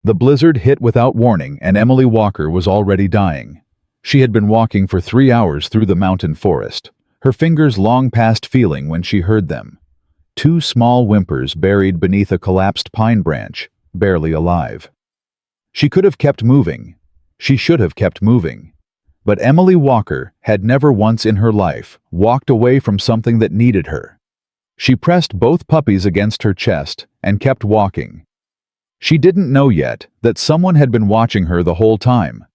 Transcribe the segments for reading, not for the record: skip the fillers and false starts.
The blizzard hit without warning, and Emily Walker was already dying. She had been walking for 3 hours through the mountain forest, her fingers long past feeling when she heard them. 2 small whimpers buried beneath a collapsed pine branch, barely alive. She could have kept moving. She should have kept moving. But Emily Walker had never once in her life walked away from something that needed her. She pressed both puppies against her chest and kept walking. She didn't know yet that someone had been watching her the whole time.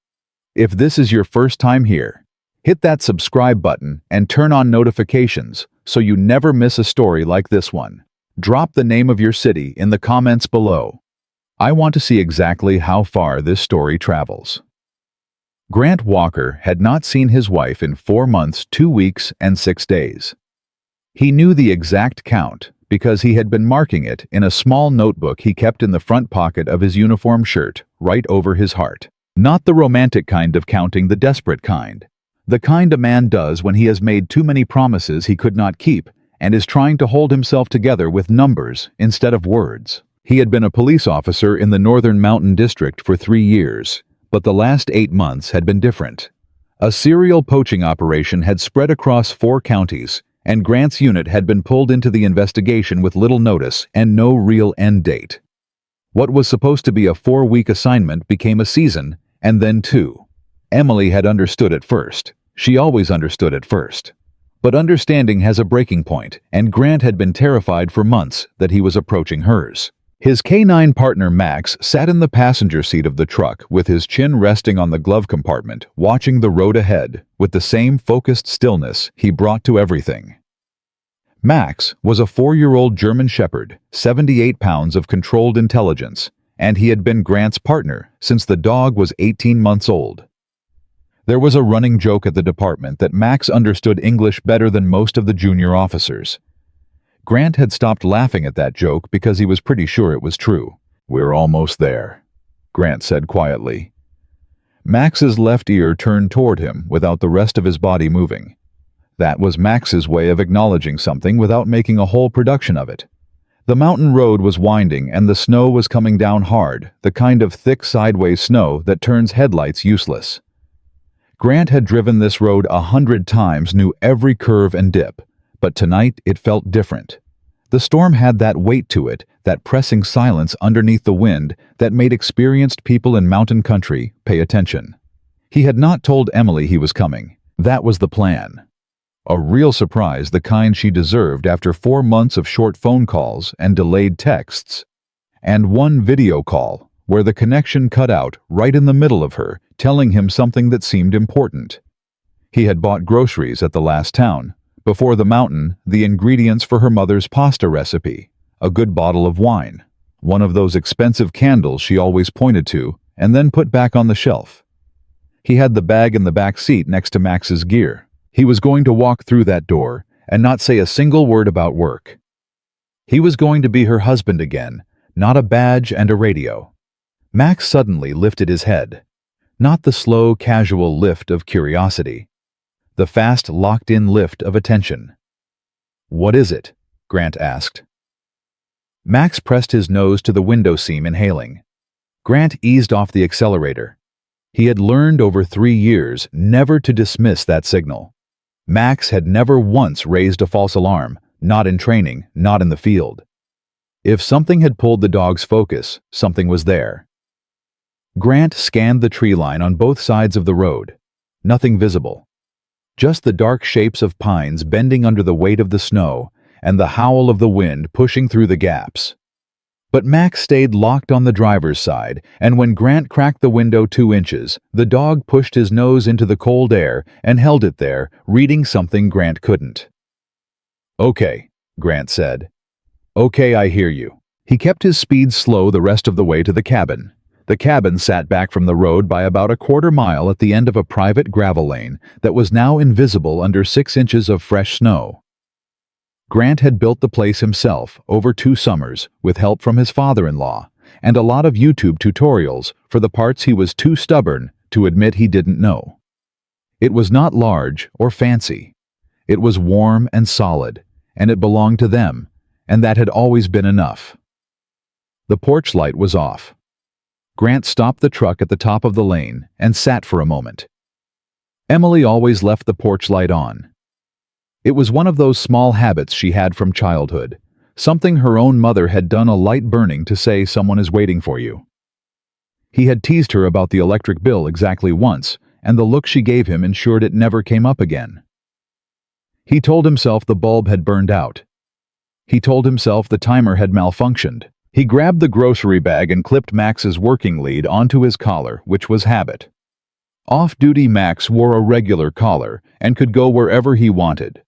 If this is your first time here, hit that subscribe button and turn on notifications so you never miss a story like this one. Drop the name of your city in the comments below. I want to see exactly how far this story travels. Grant Walker had not seen his wife in 4 months, 2 weeks, and 6 days. He knew the exact count because he had been marking it in a small notebook he kept in the front pocket of his uniform shirt, right over his heart. Not the romantic kind of counting, the desperate kind. The kind a man does when he has made too many promises he could not keep and is trying to hold himself together with numbers instead of words. He had been a police officer in the Northern Mountain District for 3 years, but the last 8 months had been different. A serial poaching operation had spread across 4 counties, and Grant's unit had been pulled into the investigation with little notice and no real end date. What was supposed to be a 4-week assignment became a season, and then 2. Emily had understood at first. She always understood at first. But understanding has a breaking point, and Grant had been terrified for months that he was approaching hers. His canine partner Max sat in the passenger seat of the truck with his chin resting on the glove compartment, watching the road ahead with the same focused stillness he brought to everything. Max was a 4-year-old German Shepherd, 78 pounds of controlled intelligence, and he had been Grant's partner since the dog was 18 months old. There was a running joke at the department that Max understood English better than most of the junior officers. Grant had stopped laughing at that joke because he was pretty sure it was true. "We're almost there," Grant said quietly. Max's left ear turned toward him without the rest of his body moving. That was Max's way of acknowledging something without making a whole production of it. The mountain road was winding and the snow was coming down hard, the kind of thick sideways snow that turns headlights useless. Grant had driven this road 100 times, knew every curve and dip. But tonight it felt different. The storm had that weight to it, that pressing silence underneath the wind that made experienced people in mountain country pay attention. He had not told Emily he was coming. That was the plan. A real surprise, the kind she deserved after 4 months of short phone calls and delayed texts. And 1 video call, where the connection cut out right in the middle of her, telling him something that seemed important. He had bought groceries at the last town. Before the mountain, the ingredients for her mother's pasta recipe, a good bottle of wine, one of those expensive candles she always pointed to and then put back on the shelf. He had the bag in the back seat next to Max's gear. He was going to walk through that door and not say a single word about work. He was going to be her husband again, not a badge and a radio. Max suddenly lifted his head. Not the slow, casual lift of curiosity. The fast, locked-in lift of attention. "What is it?" Grant asked. Max pressed his nose to the window seam, inhaling. Grant eased off the accelerator. He had learned over 3 years never to dismiss that signal. Max had never once raised a false alarm, not in training, not in the field. If something had pulled the dog's focus, something was there. Grant scanned the tree line on both sides of the road. Nothing visible. Just the dark shapes of pines bending under the weight of the snow and the howl of the wind pushing through the gaps. But Max stayed locked on the driver's side, and when Grant cracked the window 2 inches, the dog pushed his nose into the cold air and held it there, reading something Grant couldn't. "Okay," Grant said. "Okay, I hear you." He kept his speed slow the rest of the way to the cabin. The cabin sat back from the road by about a 1/4 mile at the end of a private gravel lane that was now invisible under 6 inches of fresh snow. Grant had built the place himself over 2 summers with help from his father-in-law and a lot of YouTube tutorials for the parts he was too stubborn to admit he didn't know. It was not large or fancy. It was warm and solid, and it belonged to them, and that had always been enough. The porch light was off. Grant stopped the truck at the top of the lane and sat for a moment. Emily always left the porch light on. It was one of those small habits she had from childhood, something her own mother had done, a light burning to say someone is waiting for you. He had teased her about the electric bill exactly once, and the look she gave him ensured it never came up again. He told himself the bulb had burned out. He told himself the timer had malfunctioned. He grabbed the grocery bag and clipped Max's working lead onto his collar, which was habit. Off-duty Max wore a regular collar and could go wherever he wanted.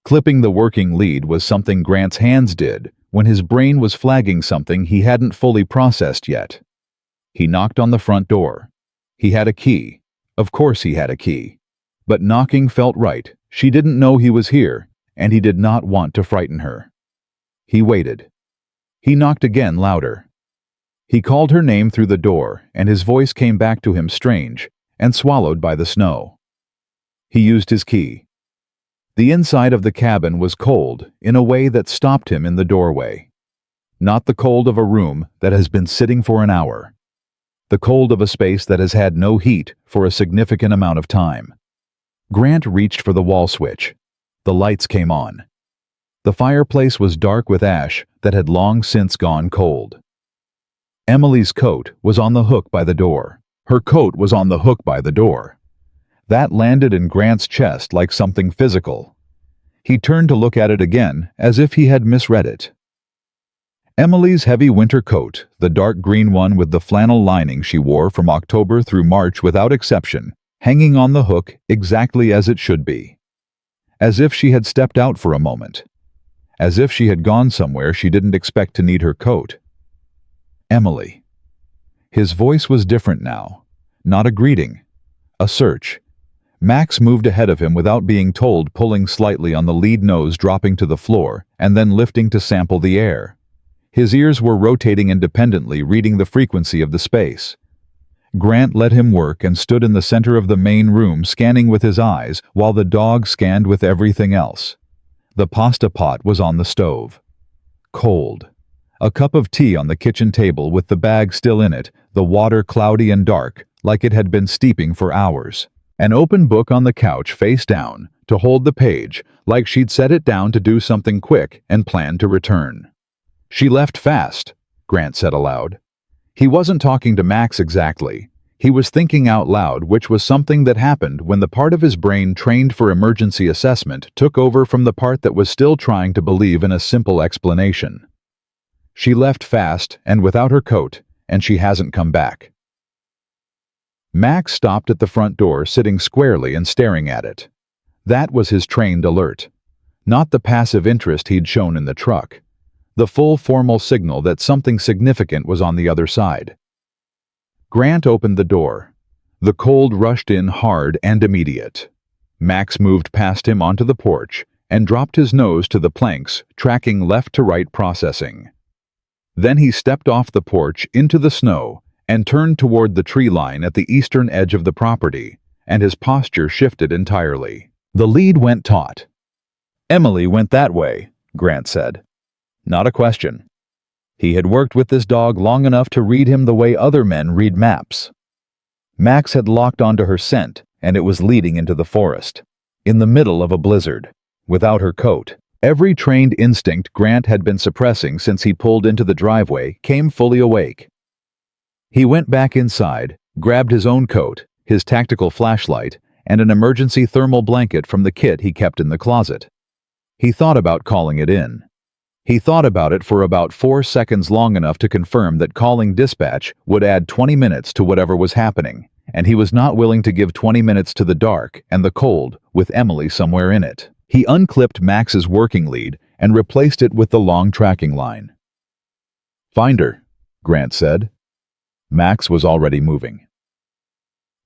Clipping the working lead was something Grant's hands did when his brain was flagging something he hadn't fully processed yet. He knocked on the front door. He had a key. Of course he had a key. But knocking felt right. She didn't know he was here, and he did not want to frighten her. He waited. He knocked again, louder. He called her name through the door, and his voice came back to him strange and swallowed by the snow. He used his key. The inside of the cabin was cold in a way that stopped him in the doorway. Not the cold of a room that has been sitting for an hour. The cold of a space that has had no heat for a significant amount of time. Grant reached for the wall switch. The lights came on. The fireplace was dark with ash that had long since gone cold. Emily's coat was on the hook by the door. Her coat was on the hook by the door. That landed in Grant's chest like something physical. He turned to look at it again, as if he had misread it. Emily's heavy winter coat, the dark green one with the flannel lining she wore from October through March without exception, hanging on the hook exactly as it should be. As if she had stepped out for a moment. As if she had gone somewhere she didn't expect to need her coat. Emily. His voice was different now. Not a greeting. A search. Max moved ahead of him without being told, pulling slightly on the lead nose, dropping to the floor, and then lifting to sample the air. His ears were rotating independently, reading the frequency of the space. Grant let him work and stood in the center of the main room, scanning with his eyes while the dog scanned with everything else. The pasta pot was on the stove. Cold. A cup of tea on the kitchen table with the bag still in it, the water cloudy and dark, like it had been steeping for hours. An open book on the couch face down, to hold the page, like she'd set it down to do something quick and planned to return. She left fast, Grant said aloud. He wasn't talking to Max exactly. He was thinking out loud, which was something that happened when the part of his brain trained for emergency assessment took over from the part that was still trying to believe in a simple explanation. She left fast and without her coat, and she hasn't come back. Max stopped at the front door, sitting squarely and staring at it. That was his trained alert. Not the passive interest he'd shown in the truck. The full formal signal that something significant was on the other side. Grant opened the door. The cold rushed in hard and immediate. Max moved past him onto the porch and dropped his nose to the planks, tracking left to right, processing. Then he stepped off the porch into the snow and turned toward the tree line at the eastern edge of the property, and his posture shifted entirely. The lead went taut. Emily went that way, Grant said. Not a question. He had worked with this dog long enough to read him the way other men read maps. Max had locked onto her scent, and it was leading into the forest, in the middle of a blizzard, without her coat. Every trained instinct Grant had been suppressing since he pulled into the driveway came fully awake. He went back inside, grabbed his own coat, his tactical flashlight, and an emergency thermal blanket from the kit he kept in the closet. He thought about calling it in. He thought about it for about 4 seconds, long enough to confirm that calling dispatch would add 20 minutes to whatever was happening, and he was not willing to give 20 minutes to the dark and the cold with Emily somewhere in it. He unclipped Max's working lead and replaced it with the long tracking line. "Find her," Grant said. Max was already moving.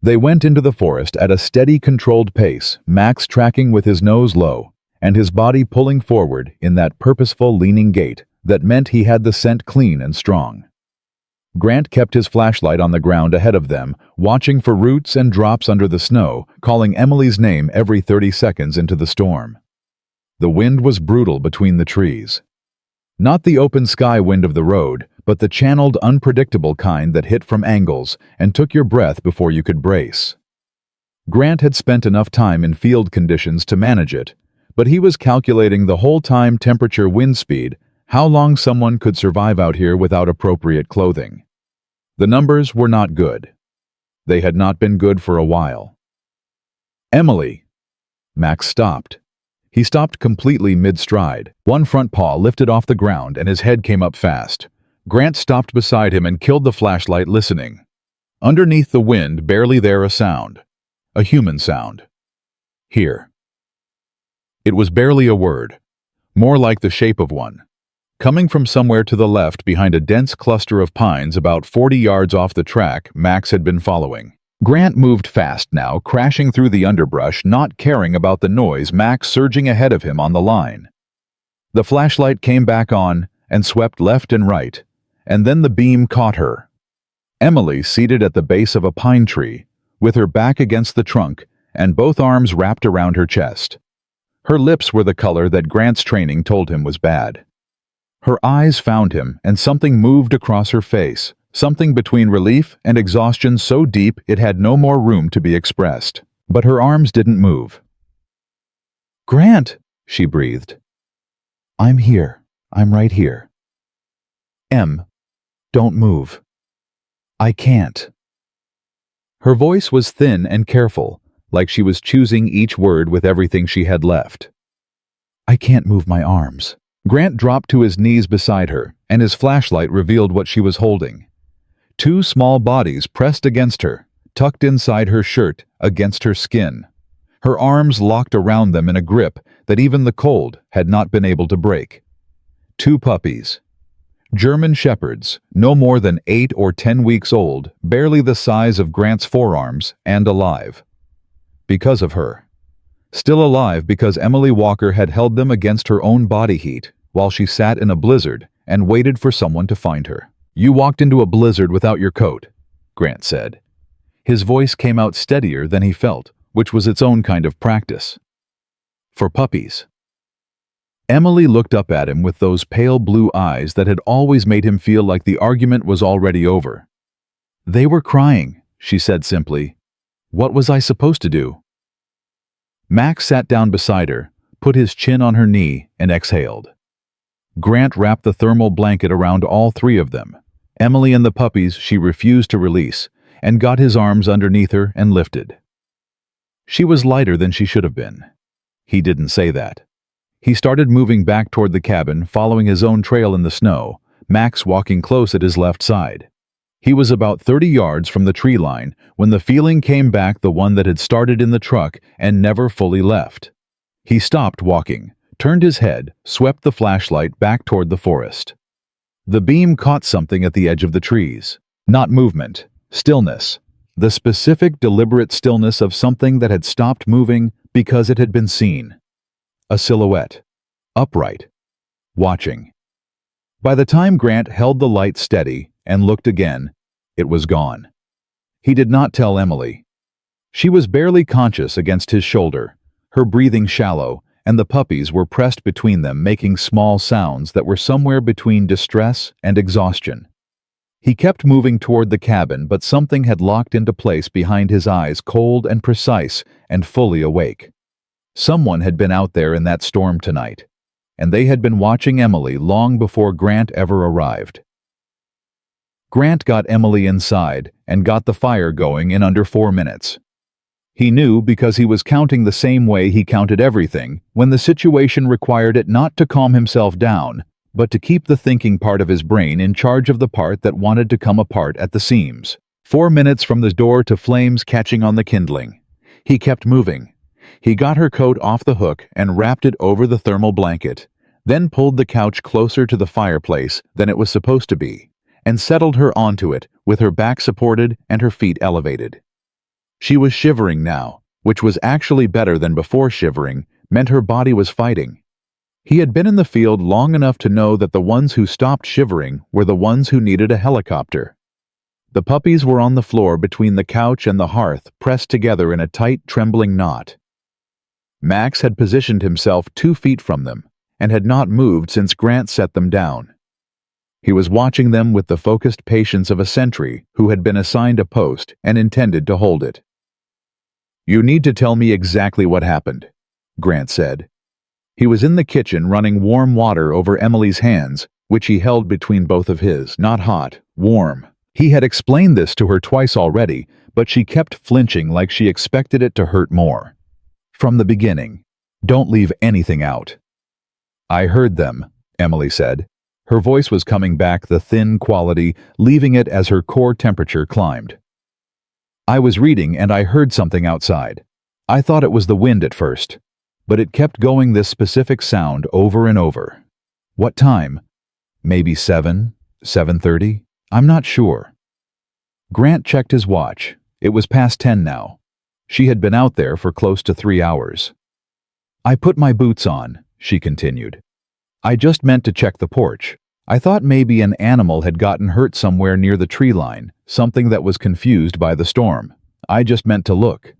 They went into the forest at a steady, controlled pace, Max tracking with his nose low, and his body pulling forward in that purposeful leaning gait that meant he had the scent clean and strong. Grant kept his flashlight on the ground ahead of them, watching for roots and drops under the snow, calling Emily's name every 30 seconds into the storm. The wind was brutal between the trees. Not the open sky wind of the road, but the channeled, unpredictable kind that hit from angles and took your breath before you could brace. Grant had spent enough time in field conditions to manage it, but he was calculating the whole time temperature, wind speed, how long someone could survive out here without appropriate clothing. The numbers were not good. They had not been good for a while. "Emily!" Max stopped. He stopped completely mid-stride. One front paw lifted off the ground and his head came up fast. Grant stopped beside him and killed the flashlight, listening. Underneath the wind, barely there, a sound. A human sound. "Here." It was barely a word, more like the shape of one. Coming from somewhere to the left behind a dense cluster of pines about 40 yards off the track Max had been following. Grant moved fast now, crashing through the underbrush, not caring about the noise, Max surging ahead of him on the line. The flashlight came back on and swept left and right, and then the beam caught her. Emily seated at the base of a pine tree, with her back against the trunk and both arms wrapped around her chest. Her lips were the color that Grant's training told him was bad. Her eyes found him, and something moved across her face, something between relief and exhaustion so deep it had no more room to be expressed. But her arms didn't move. "Grant," she breathed. "I'm here. I'm right here." Don't move." "I can't." Her voice was thin and careful, like she was choosing each word with everything she had left. "I can't move my arms." Grant dropped to his knees beside her, and his flashlight revealed what she was holding. Two small bodies pressed against her, tucked inside her shirt, against her skin. Her arms locked around them in a grip that even the cold had not been able to break. Two puppies. German shepherds, no more than 8 or 10 weeks old, barely the size of Grant's forearms, and alive. Because of her. Still alive because Emily Walker had held them against her own body heat while she sat in a blizzard and waited for someone to find her. "You walked into a blizzard without your coat," Grant said. His voice came out steadier than he felt, which was its own kind of practice. "For puppies." Emily looked up at him with those pale blue eyes that had always made him feel like the argument was already over. "They were crying," she said simply. "What was I supposed to do?" Max sat down beside her, put his chin on her knee, and exhaled. Grant wrapped the thermal blanket around all three of them. Emily and the puppies she refused to release, and got his arms underneath her and lifted. She was lighter than she should have been. He didn't say that. He started moving back toward the cabin, following his own trail in the snow, Max walking close at his left side. He was about 30 yards from the tree line when the feeling came back, the one that had started in the truck and never fully left. He stopped walking, turned his head, swept the flashlight back toward the forest. The beam caught something at the edge of the trees. Not movement, stillness. The specific, deliberate stillness of something that had stopped moving because it had been seen. A silhouette. Upright. Watching. By the time Grant held the light steady and looked again, it was gone. He did not tell Emily. She was barely conscious against his shoulder, her breathing shallow, and the puppies were pressed between them, making small sounds that were somewhere between distress and exhaustion. He kept moving toward the cabin, but something had locked into place behind his eyes, cold and precise and fully awake. Someone had been out there in that storm tonight, and they had been watching Emily long before Grant ever arrived. Grant got Emily inside and got the fire going in under 4 minutes. He knew because he was counting the same way he counted everything when the situation required it, not to calm himself down, but to keep the thinking part of his brain in charge of the part that wanted to come apart at the seams. 4 minutes from the door to flames catching on the kindling. He kept moving. He got her coat off the hook and wrapped it over the thermal blanket, then pulled the couch closer to the fireplace than it was supposed to be, and settled her onto it with her back supported and her feet elevated. She was shivering now, which was actually better than before. Shivering meant her body was fighting. He had been in the field long enough to know that the ones who stopped shivering were the ones who needed a helicopter. The puppies were on the floor between the couch and the hearth, pressed together in a tight, trembling knot. Max had positioned himself 2 feet from them, and had not moved since Grant set them down. He was watching them with the focused patience of a sentry who had been assigned a post and intended to hold it. "You need to tell me exactly what happened," Grant said. He was in the kitchen running warm water over Emily's hands, which he held between both of his, not hot, warm. He had explained this to her twice already, but she kept flinching like she expected it to hurt more. "From the beginning. Don't leave anything out." "I heard them," Emily said. Her voice was coming back, the thin quality, leaving it as her core temperature climbed. "I was reading and I heard something outside. I thought it was the wind at first, but it kept going this specific sound over and over." "What time?" "Maybe 7:30? I'm not sure." Grant checked his watch. It was past 10 now. She had been out there for close to 3 hours. "I put my boots on," she continued. "I just meant to check the porch. I thought maybe an animal had gotten hurt somewhere near the tree line, something that was confused by the storm. I just meant to look.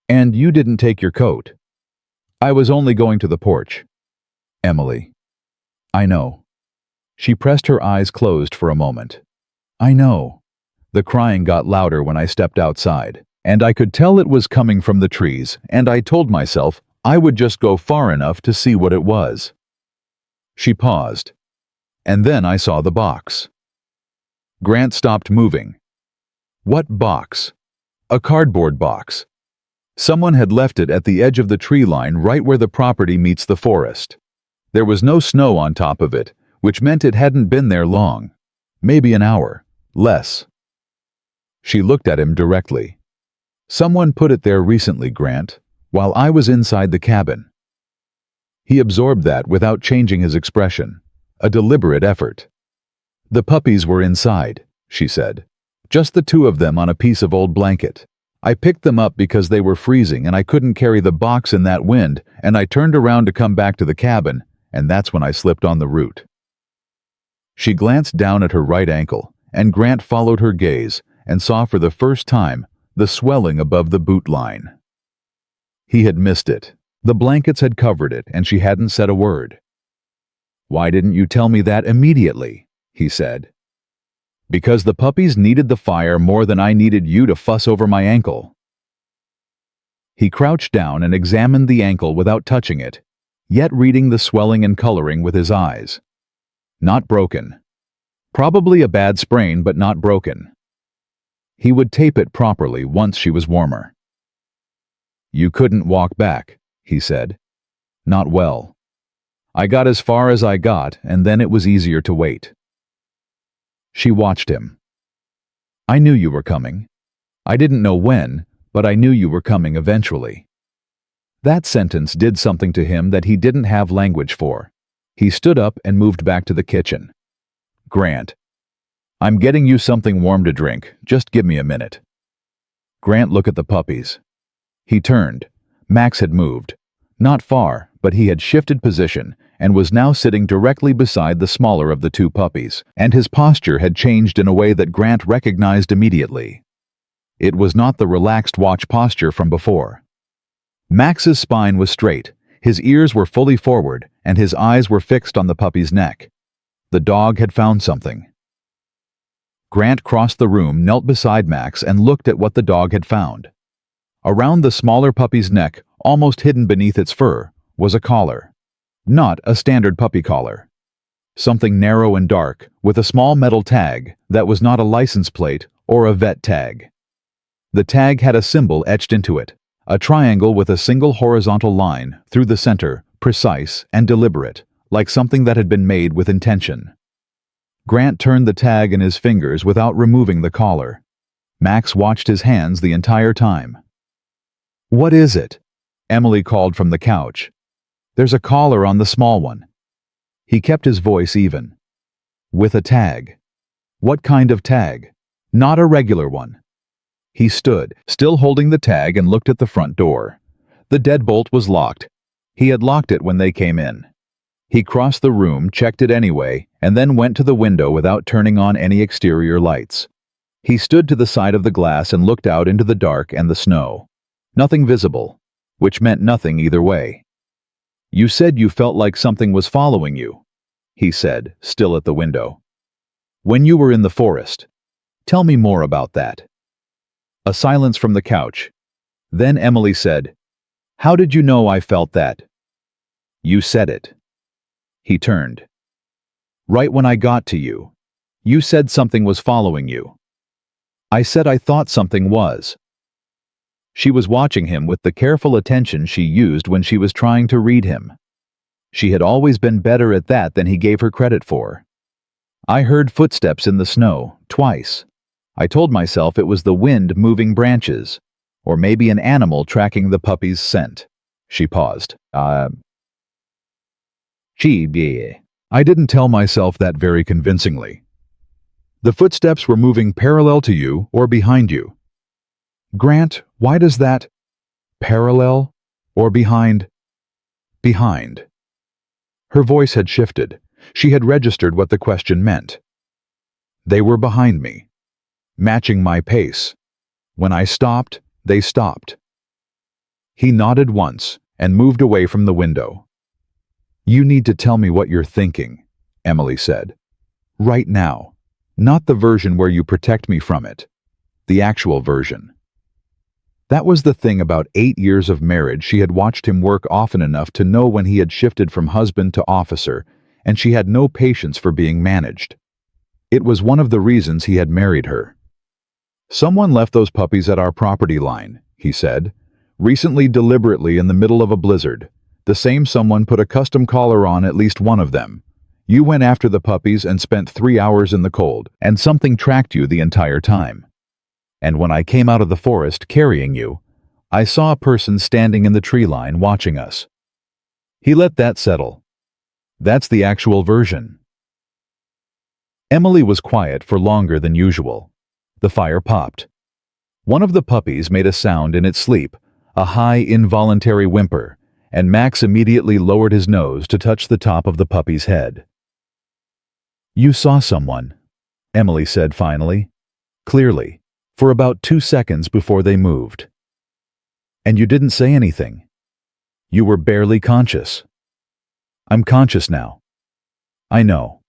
And you didn't take your coat." "I was only going to the porch." "Emily." "I know." She pressed her eyes closed for a moment. "I know." The crying got louder when I stepped outside, and I could tell it was coming from the trees, and I told myself I would just go far enough to see what it was. She paused. "And then I saw the box." Grant stopped moving. "What box?" "A cardboard box. Someone had left it at the edge of the tree line right where the property meets the forest. There was no snow on top of it, which meant it hadn't been there long. Maybe an hour. Less." She looked at him directly. "Someone put it there recently, Grant, while I was inside the cabin." He absorbed that without changing his expression. A deliberate effort. "The puppies were inside," she said. "Just the two of them on a piece of old blanket. I picked them up because they were freezing and I couldn't carry the box in that wind, and I turned around to come back to the cabin, and that's when I slipped on the root." She glanced down at her right ankle, and Grant followed her gaze and saw for the first time the swelling above the boot line. He had missed it. The blankets had covered it, and she hadn't said a word. "Why didn't you tell me that immediately?" he said. "Because the puppies needed the fire more than I needed you to fuss over my ankle." He crouched down and examined the ankle without touching it, yet reading the swelling and coloring with his eyes. Not broken. Probably a bad sprain, but not broken. He would tape it properly once she was warmer. "You couldn't walk back," he said. "Not well. I got as far as I got, and then it was easier to wait." She watched him. "I knew you were coming. I didn't know when, but I knew you were coming eventually." That sentence did something to him that he didn't have language for. He stood up and moved back to the kitchen. "Grant, I'm getting you something warm to drink. Just give me a minute." Grant looked at the puppies. He turned. Max had moved. Not far, but he had shifted position and was now sitting directly beside the smaller of the two puppies, and his posture had changed in a way that Grant recognized immediately. It was not the relaxed watch posture from before. Max's spine was straight, his ears were fully forward, and his eyes were fixed on the puppy's neck. The dog had found something. Grant crossed the room, knelt beside Max, and looked at what the dog had found. Around the smaller puppy's neck, almost hidden beneath its fur, was a collar. Not a standard puppy collar. Something narrow and dark, with a small metal tag that was not a license plate or a vet tag. The tag had a symbol etched into it, a triangle with a single horizontal line through the center, precise and deliberate, like something that had been made with intention. Grant turned the tag in his fingers without removing the collar. Max watched his hands the entire time. "What is it?" Emily called from the couch. "There's a collar on the small one." He kept his voice even. "With a tag." "What kind of tag?" "Not a regular one." He stood, still holding the tag, and looked at the front door. The deadbolt was locked. He had locked it when they came in. He crossed the room, checked it anyway, and then went to the window without turning on any exterior lights. He stood to the side of the glass and looked out into the dark and the snow. Nothing visible, which meant nothing either way. You said you felt like something was following you, he said, still at the window. When you were in the forest. Tell me more about that. A silence from the couch. Then Emily said, How did you know I felt that? You said it. He turned. Right when I got to you. You said something was following you. I said I thought something was. She was watching him with the careful attention she used when she was trying to read him. She had always been better at that than he gave her credit for. I heard footsteps in the snow, twice. I told myself it was the wind moving branches, or maybe an animal tracking the puppy's scent. She paused. I didn't tell myself that very convincingly. The footsteps were moving parallel to you or behind you. Grant, why does that? Parallel or behind? Behind. Her voice had shifted. She had registered what the question meant. They were behind me, matching my pace. When I stopped, they stopped. He nodded once and moved away from the window. You need to tell me what you're thinking, Emily said. Right now. Not the version where you protect me from it. The actual version. That was the thing about 8 years of marriage. She had watched him work often enough to know when he had shifted from husband to officer, and she had no patience for being managed. It was one of the reasons he had married her. Someone left those puppies at our property line, he said, recently deliberately in the middle of a blizzard. The same someone put a custom collar on at least one of them. You went after the puppies and spent 3 hours in the cold, and something tracked you the entire time. And when I came out of the forest carrying you, I saw a person standing in the tree line watching us. He let that settle. That's the actual version. Emily was quiet for longer than usual. The fire popped. One of the puppies made a sound in its sleep, a high involuntary whimper, and Max immediately lowered his nose to touch the top of the puppy's head. You saw someone, Emily said finally, clearly, for about 2 seconds before they moved. And you didn't say anything. You were barely conscious. I'm conscious now. I know.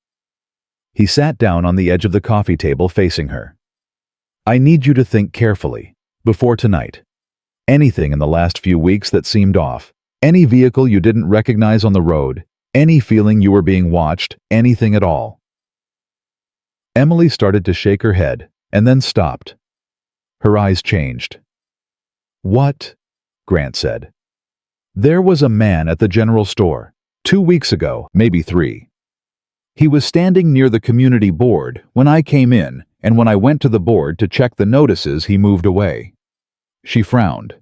He sat down on the edge of the coffee table facing her. I need you to think carefully, before tonight. Anything in the last few weeks that seemed off, any vehicle you didn't recognize on the road, any feeling you were being watched, anything at all. Emily started to shake her head, and then stopped. Her eyes changed. What? Grant said. There was a man at the general store, 2 weeks ago, maybe 3. He was standing near the community board when I came in, and when I went to the board to check the notices, he moved away. She frowned.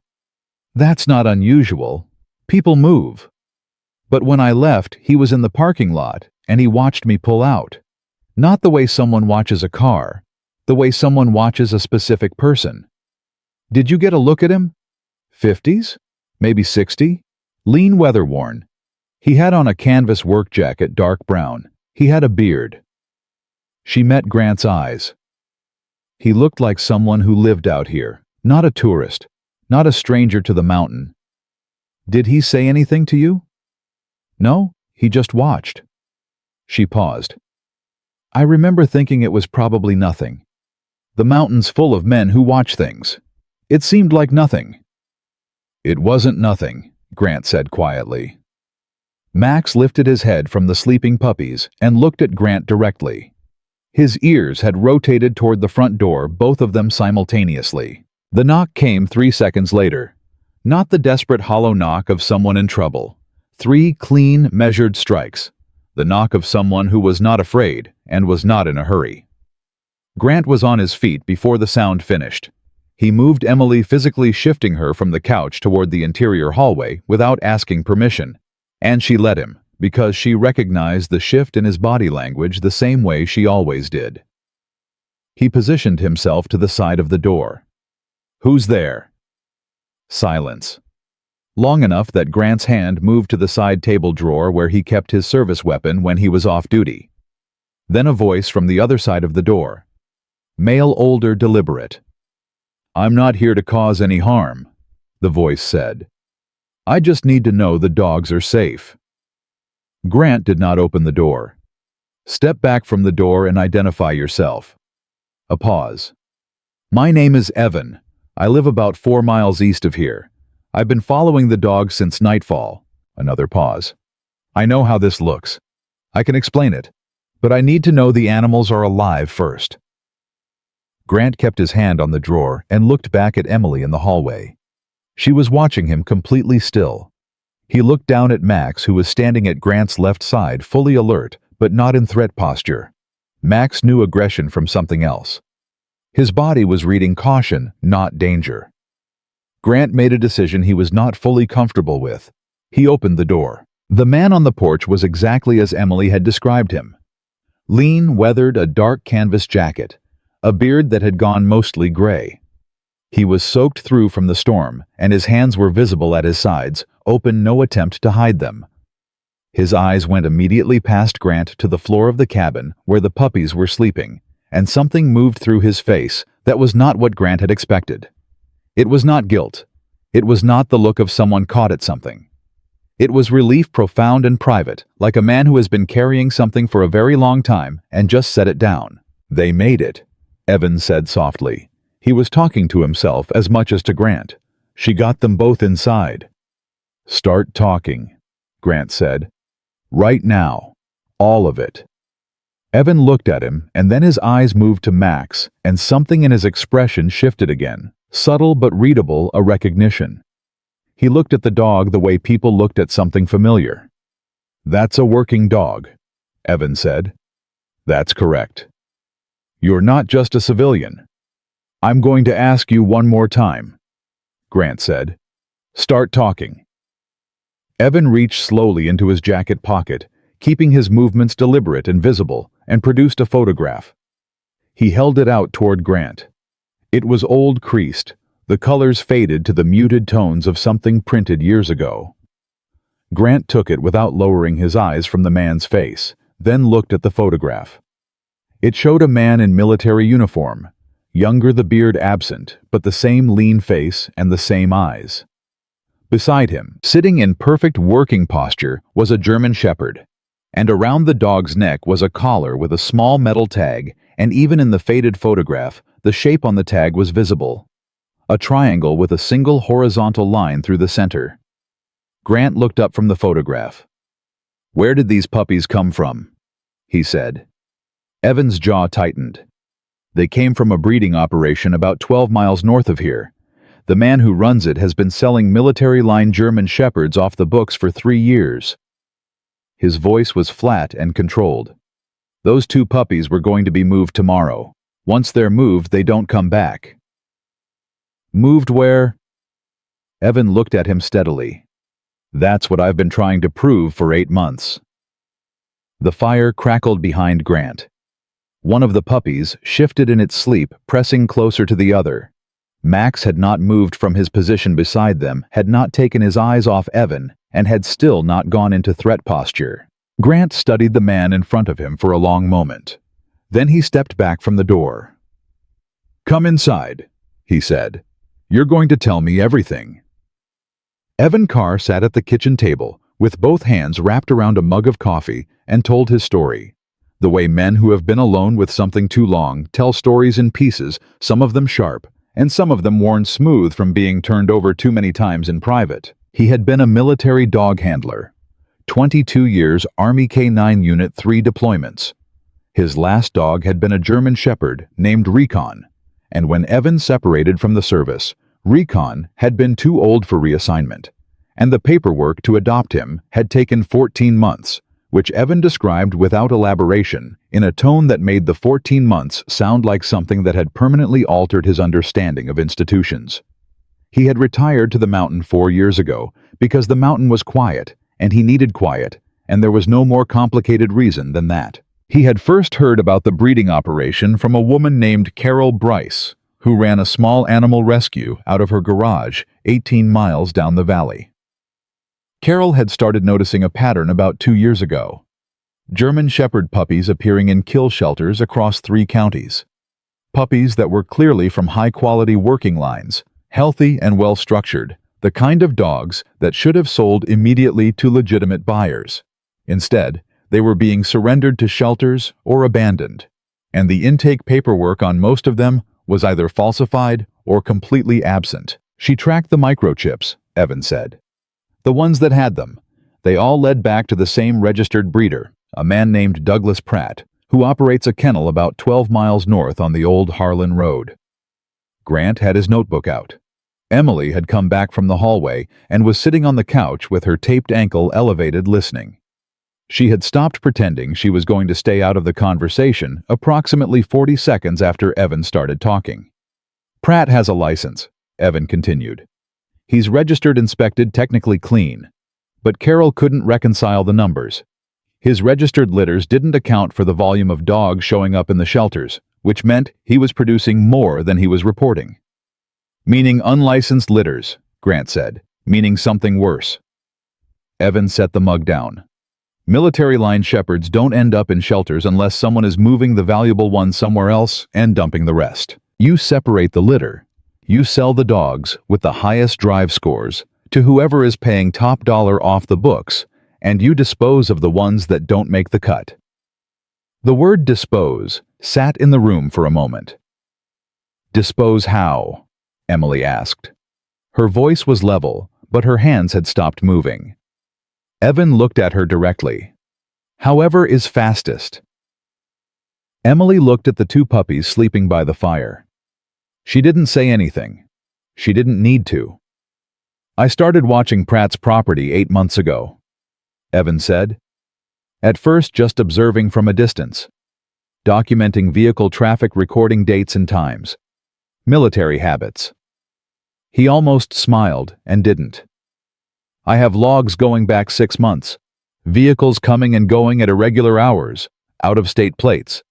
That's not unusual. People move. But when I left, he was in the parking lot, and he watched me pull out. Not the way someone watches a car, the way someone watches a specific person. Did you get a look at him? 50s? Maybe 60? Lean, weather-worn. He had on a canvas work jacket, dark brown. He had a beard. She met Grant's eyes. He looked like someone who lived out here, not a tourist, not a stranger to the mountain. Did he say anything to you? No, he just watched. She paused. I remember thinking it was probably nothing. The mountain's full of men who watch things. It seemed like nothing. It wasn't nothing, Grant said quietly. Max lifted his head from the sleeping puppies and looked at Grant directly. His ears had rotated toward the front door, both of them simultaneously. The knock came 3 seconds later. Not the desperate hollow knock of someone in trouble. 3 clean, measured strikes. The knock of someone who was not afraid and was not in a hurry. Grant was on his feet before the sound finished. He moved Emily, physically shifting her from the couch toward the interior hallway without asking permission, and she let him, because she recognized the shift in his body language the same way she always did. He positioned himself to the side of the door. Who's there? Silence. Long enough that Grant's hand moved to the side table drawer where he kept his service weapon when he was off duty. Then a voice from the other side of the door. Male, older, deliberate. I'm not here to cause any harm, the voice said. I just need to know the dogs are safe." Grant did not open the door. "Step back from the door and identify yourself." A pause. "My name is Evan. I live about 4 miles east of here. I've been following the dogs since nightfall." Another pause. "I know how this looks. I can explain it, but I need to know the animals are alive first." Grant kept his hand on the drawer and looked back at Emily in the hallway. She was watching him completely still. He looked down at Max, who was standing at Grant's left side, fully alert, but not in threat posture. Max knew aggression from something else. His body was reading caution, not danger. Grant made a decision he was not fully comfortable with. He opened the door. The man on the porch was exactly as Emily had described him. Lean, weathered, a dark canvas jacket, a beard that had gone mostly gray. He was soaked through from the storm, and his hands were visible at his sides, open, no attempt to hide them. His eyes went immediately past Grant to the floor of the cabin where the puppies were sleeping, and something moved through his face that was not what Grant had expected. It was not guilt. It was not the look of someone caught at something. It was relief, profound and private, like a man who has been carrying something for a very long time and just set it down. "They made it," Evan said softly. He was talking to himself as much as to Grant. "She got them both inside." "Start talking," Grant said. "Right now. All of it." Evan looked at him, and then his eyes moved to Max, and something in his expression shifted again. Subtle but readable, a recognition. He looked at the dog the way people looked at something familiar. "That's a working dog," Evan said. "That's correct. You're not just a civilian." "I'm going to ask you one more time," Grant said. "Start talking." Evan reached slowly into his jacket pocket, keeping his movements deliberate and visible, and produced a photograph. He held it out toward Grant. It was old, creased, the colors faded to the muted tones of something printed years ago. Grant took it without lowering his eyes from the man's face, then looked at the photograph. It showed a man in military uniform, younger, the beard absent, but the same lean face and the same eyes. Beside him, sitting in perfect working posture, was a German Shepherd, and around the dog's neck was a collar with a small metal tag, and even in the faded photograph, the shape on the tag was visible. A triangle with a single horizontal line through the center. Grant looked up from the photograph. "Where did these puppies come from?" he said. Evan's jaw tightened. "They came from a breeding operation about 12 miles north of here. The man who runs it has been selling military-line German Shepherds off the books for 3 years. His voice was flat and controlled. "Those 2 puppies were going to be moved tomorrow. Once they're moved, they don't come back." "Moved where?" Evan looked at him steadily. "That's what I've been trying to prove for 8 months." The fire crackled behind Grant. One of the puppies shifted in its sleep, pressing closer to the other. Max had not moved from his position beside them, had not taken his eyes off Evan, and had still not gone into threat posture. Grant studied the man in front of him for a long moment. Then he stepped back from the door. "Come inside," he said. "You're going to tell me everything." Evan Carr sat at the kitchen table, with both hands wrapped around a mug of coffee, and told his story. The way men who have been alone with something too long tell stories in pieces, some of them sharp, and some of them worn smooth from being turned over too many times in private. He had been a military dog handler. 22 years, Army K-9 Unit 3 deployments. His last dog had been a German Shepherd named Recon, and when Evan separated from the service, Recon had been too old for reassignment, and the paperwork to adopt him had taken 14 months, which Evan described without elaboration, in a tone that made the 14 months sound like something that had permanently altered his understanding of institutions. He had retired to the mountain 4 years ago because the mountain was quiet, and he needed quiet, and there was no more complicated reason than that. He had first heard about the breeding operation from a woman named Carol Bryce, who ran a small animal rescue out of her garage 18 miles down the valley. Carol had started noticing a pattern about 2 years ago. German Shepherd puppies appearing in kill shelters across 3 counties. Puppies that were clearly from high-quality working lines, healthy and well-structured, The kind of dogs that should have sold immediately to legitimate buyers. Instead, they were being surrendered to shelters or abandoned. And the intake paperwork on most of them was either falsified or completely absent. She tracked the microchips, Evan said. The ones that had them. They all led back to the same registered breeder, a man named Douglas Pratt, who operates a kennel about 12 miles north on the old Harlan Road. Grant had his notebook out. Emily had come back from the hallway and was sitting on the couch with her taped ankle elevated listening. She had stopped pretending she was going to stay out of the conversation approximately 40 seconds after Evan started talking. Pratt has a license, Evan continued. He's registered, inspected, technically clean. But Carol couldn't reconcile the numbers. His registered litters didn't account for the volume of dogs showing up in the shelters, which meant he was producing more than he was reporting. Meaning unlicensed litters, Grant said, meaning something worse. Evan set the mug down. Military-line shepherds don't end up in shelters unless someone is moving the valuable ones somewhere else and dumping the rest. You separate the litter. You sell the dogs with the highest drive scores to whoever is paying top dollar off the books, and you dispose of the ones that don't make the cut. The word dispose sat in the room for a moment. Dispose how? Emily asked. Her voice was level, but her hands had stopped moving. Evan looked at her directly. However is fastest. Emily looked at the two puppies sleeping by the fire. She didn't say anything. She didn't need to. I started watching Pratt's property 8 months ago, Evan said. At first just observing from a distance. Documenting vehicle traffic, recording dates and times. Military habits. He almost smiled and didn't. I have logs going back 6 months. Vehicles coming and going at irregular hours, out-of-state plates.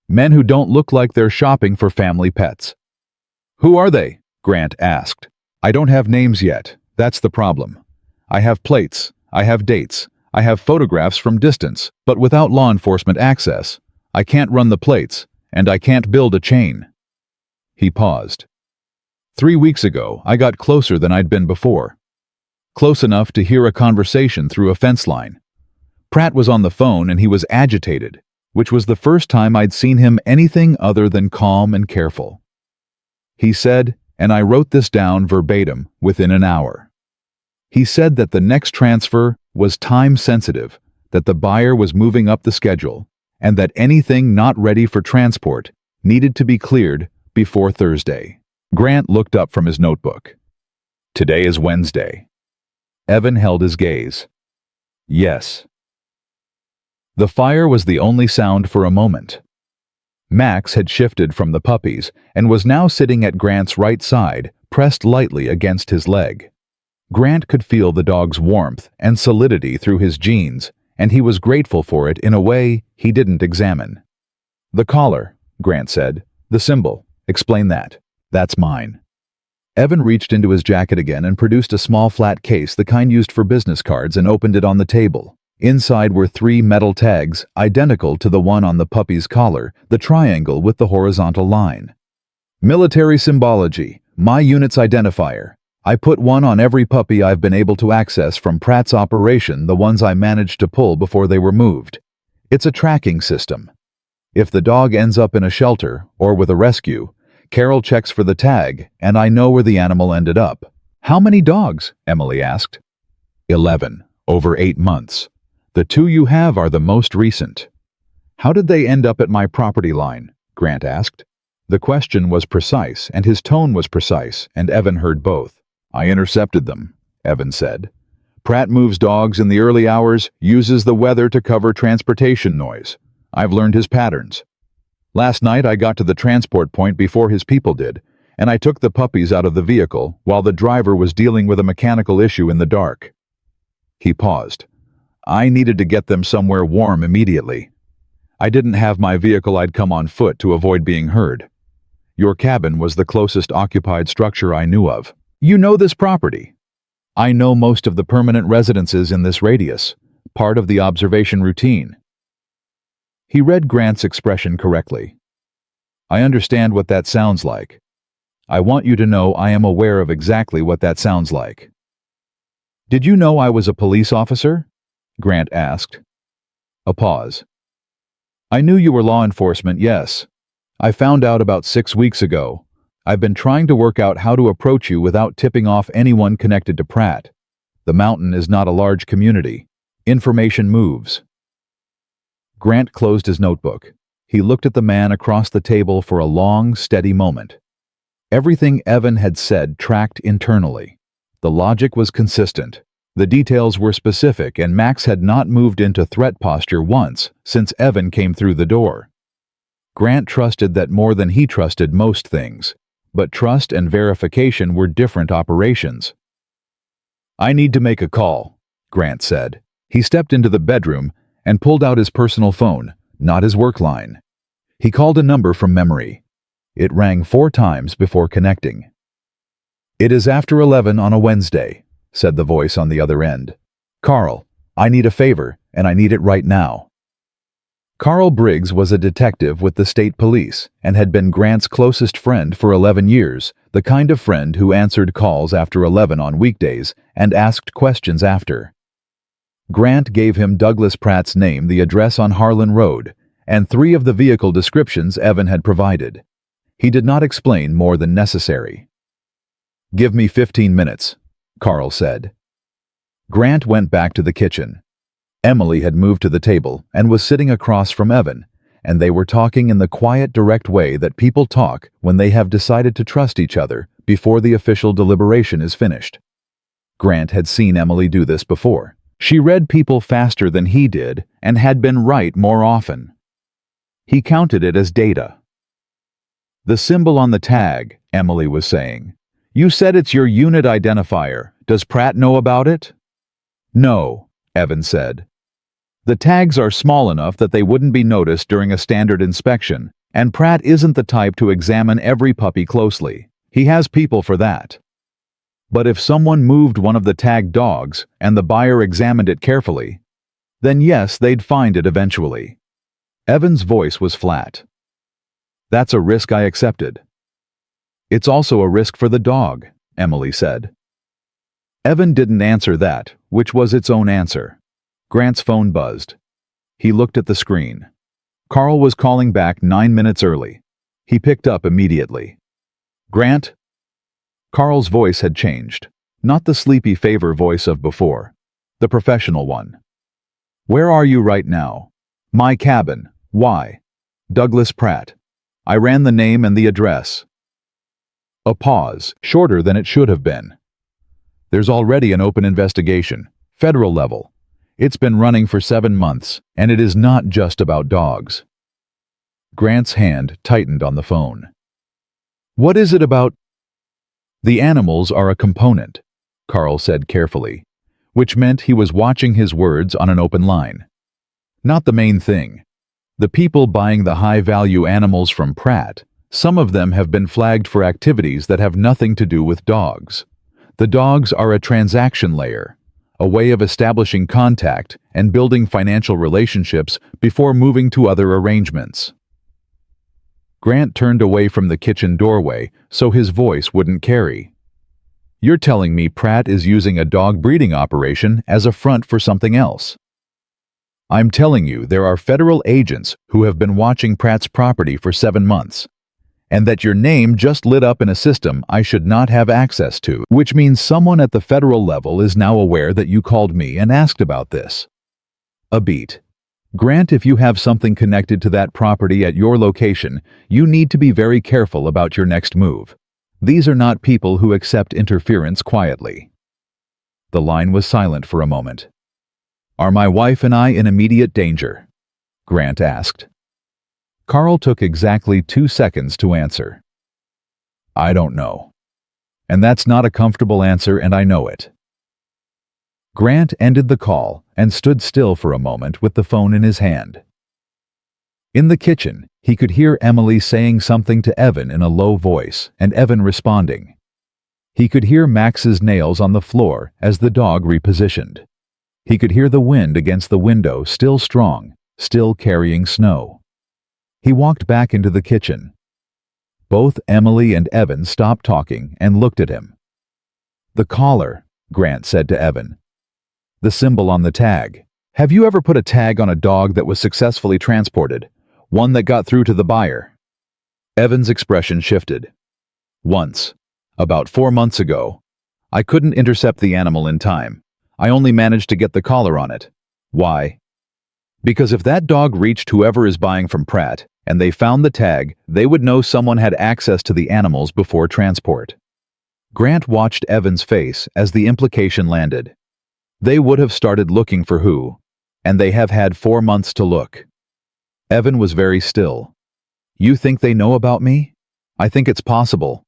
Men who don't look like they're shopping for family pets. Who are they? Grant asked. I don't have names yet. That's the problem. I have plates. I have dates. I have photographs from distance, but without law enforcement access, I can't run the plates, and I can't build a chain. He paused. 3 weeks ago, I got closer than I'd been before. Close enough to hear a conversation through a fence line. Pratt was on the phone and he was agitated, which was the first time I'd seen him anything other than calm and careful. He said, and I wrote this down verbatim within an hour. He said that the next transfer was time-sensitive, that the buyer was moving up the schedule, and that anything not ready for transport needed to be cleared before Thursday. Grant looked up from his notebook. Today is Wednesday. Evan held his gaze. Yes. The fire was the only sound for a moment. Max had shifted from the puppies and was now sitting at Grant's right side, pressed lightly against his leg. Grant could feel the dog's warmth and solidity through his jeans, and he was grateful for it in a way he didn't examine. The collar, Grant said. The symbol. Explain that. That's mine. Evan reached into his jacket again and produced a small flat case, the kind used for business cards, and opened it on the table. Inside were 3 metal tags, identical to the one on the puppy's collar, the triangle with the horizontal line. Military symbology, my unit's identifier. I put one on every puppy I've been able to access from Pratt's operation, the ones I managed to pull before they were moved. It's a tracking system. If the dog ends up in a shelter or with a rescue, Carol checks for the tag, and I know where the animal ended up. How many dogs? Emily asked. 11, over 8 months. The 2 you have are the most recent. How did they end up at my property line? Grant asked. The question was precise, and his tone was precise, and Evan heard both. I intercepted them, Evan said. Pratt moves dogs in the early hours, uses the weather to cover transportation noise. I've learned his patterns. Last night I got to the transport point before his people did, and I took the puppies out of the vehicle while the driver was dealing with a mechanical issue in the dark. He paused. I needed to get them somewhere warm immediately. I didn't have my vehicle. I'd come on foot to avoid being heard. Your cabin was the closest occupied structure I knew of. You know this property. I know most of the permanent residences in this radius, part of the observation routine. He read Grant's expression correctly. I understand what that sounds like. I want you to know I am aware of exactly what that sounds like. Did you know I was a police officer? Grant asked. A pause. I knew you were law enforcement, yes. I found out about 6 weeks ago. I've been trying to work out how to approach you without tipping off anyone connected to Pratt. The mountain is not a large community. Information moves. Grant closed his notebook. He looked at the man across the table for a long, steady moment. Everything Evan had said tracked internally. The logic was consistent. The details were specific, and Max had not moved into threat posture once since Evan came through the door. Grant trusted that more than he trusted most things, but trust and verification were different operations. I need to make a call, Grant said. He stepped into the bedroom and pulled out his personal phone, not his work line. He called a number from memory. It rang 4 times before connecting. It is after 11 on a Wednesday, said the voice on the other end. Carl, I need a favor, and I need it right now. Carl Briggs was a detective with the state police and had been Grant's closest friend for 11 years, the kind of friend who answered calls after 11 on weekdays and asked questions after. Grant gave him Douglas Pratt's name, the address on Harlan Road, and 3 of the vehicle descriptions Evan had provided. He did not explain more than necessary. Give me 15 minutes, Carl said. Grant went back to the kitchen. Emily had moved to the table and was sitting across from Evan, and they were talking in the quiet, direct way that people talk when they have decided to trust each other before the official deliberation is finished. Grant had seen Emily do this before. She read people faster than he did and had been right more often. He counted it as data. The symbol on the tag, Emily was saying. You said it's your unit identifier. Does Pratt know about it? No, Evan said. The tags are small enough that they wouldn't be noticed during a standard inspection, and Pratt isn't the type to examine every puppy closely. He has people for that. But if someone moved one of the tagged dogs and the buyer examined it carefully, then yes, they'd find it eventually. Evan's voice was flat. That's a risk I accepted. It's also a risk for the dog, Emily said. Evan didn't answer that, which was its own answer. Grant's phone buzzed. He looked at the screen. Carl was calling back 9 minutes early. He picked up immediately. Grant? Carl's voice had changed. Not the sleepy favor voice of before. The professional one. Where are you right now? My cabin. Why? Douglas Pratt. I ran the name and the address. A pause, shorter than it should have been. There's already an open investigation, federal level. It's been running for 7 months, and it is not just about dogs. Grant's hand tightened on the phone. What is it about? The animals are a component, Carl said carefully, which meant he was watching his words on an open line. Not the main thing. The people buying the high-value animals from Pratt, some of them have been flagged for activities that have nothing to do with dogs. The dogs are a transaction layer, a way of establishing contact and building financial relationships before moving to other arrangements. Grant turned away from the kitchen doorway so his voice wouldn't carry. You're telling me Pratt is using a dog breeding operation as a front for something else? I'm telling you there are federal agents who have been watching Pratt's property for 7 months, and that your name just lit up in a system I should not have access to, which means someone at the federal level is now aware that you called me and asked about this. A beat. Grant, if you have something connected to that property at your location, you need to be very careful about your next move. These are not people who accept interference quietly. The line was silent for a moment. Are my wife and I in immediate danger? Grant asked. Carl took exactly 2 seconds to answer. I don't know. And that's not a comfortable answer, and I know it. Grant ended the call and stood still for a moment with the phone in his hand. In the kitchen, he could hear Emily saying something to Evan in a low voice, and Evan responding. He could hear Max's nails on the floor as the dog repositioned. He could hear the wind against the window, still strong, still carrying snow. He walked back into the kitchen. Both Emily and Evan stopped talking and looked at him. The caller, Grant said to Evan. The symbol on the tag. Have you ever put a tag on a dog that was successfully transported? One that got through to the buyer? Evan's expression shifted. Once. About 4 months ago. I couldn't intercept the animal in time. I only managed to get the collar on it. Why? Because if that dog reached whoever is buying from Pratt, and they found the tag, they would know someone had access to the animals before transport. Grant watched Evan's face as the implication landed. They would have started looking for who, and they have had 4 months to look. Evan was very still. You think they know about me? I think it's possible.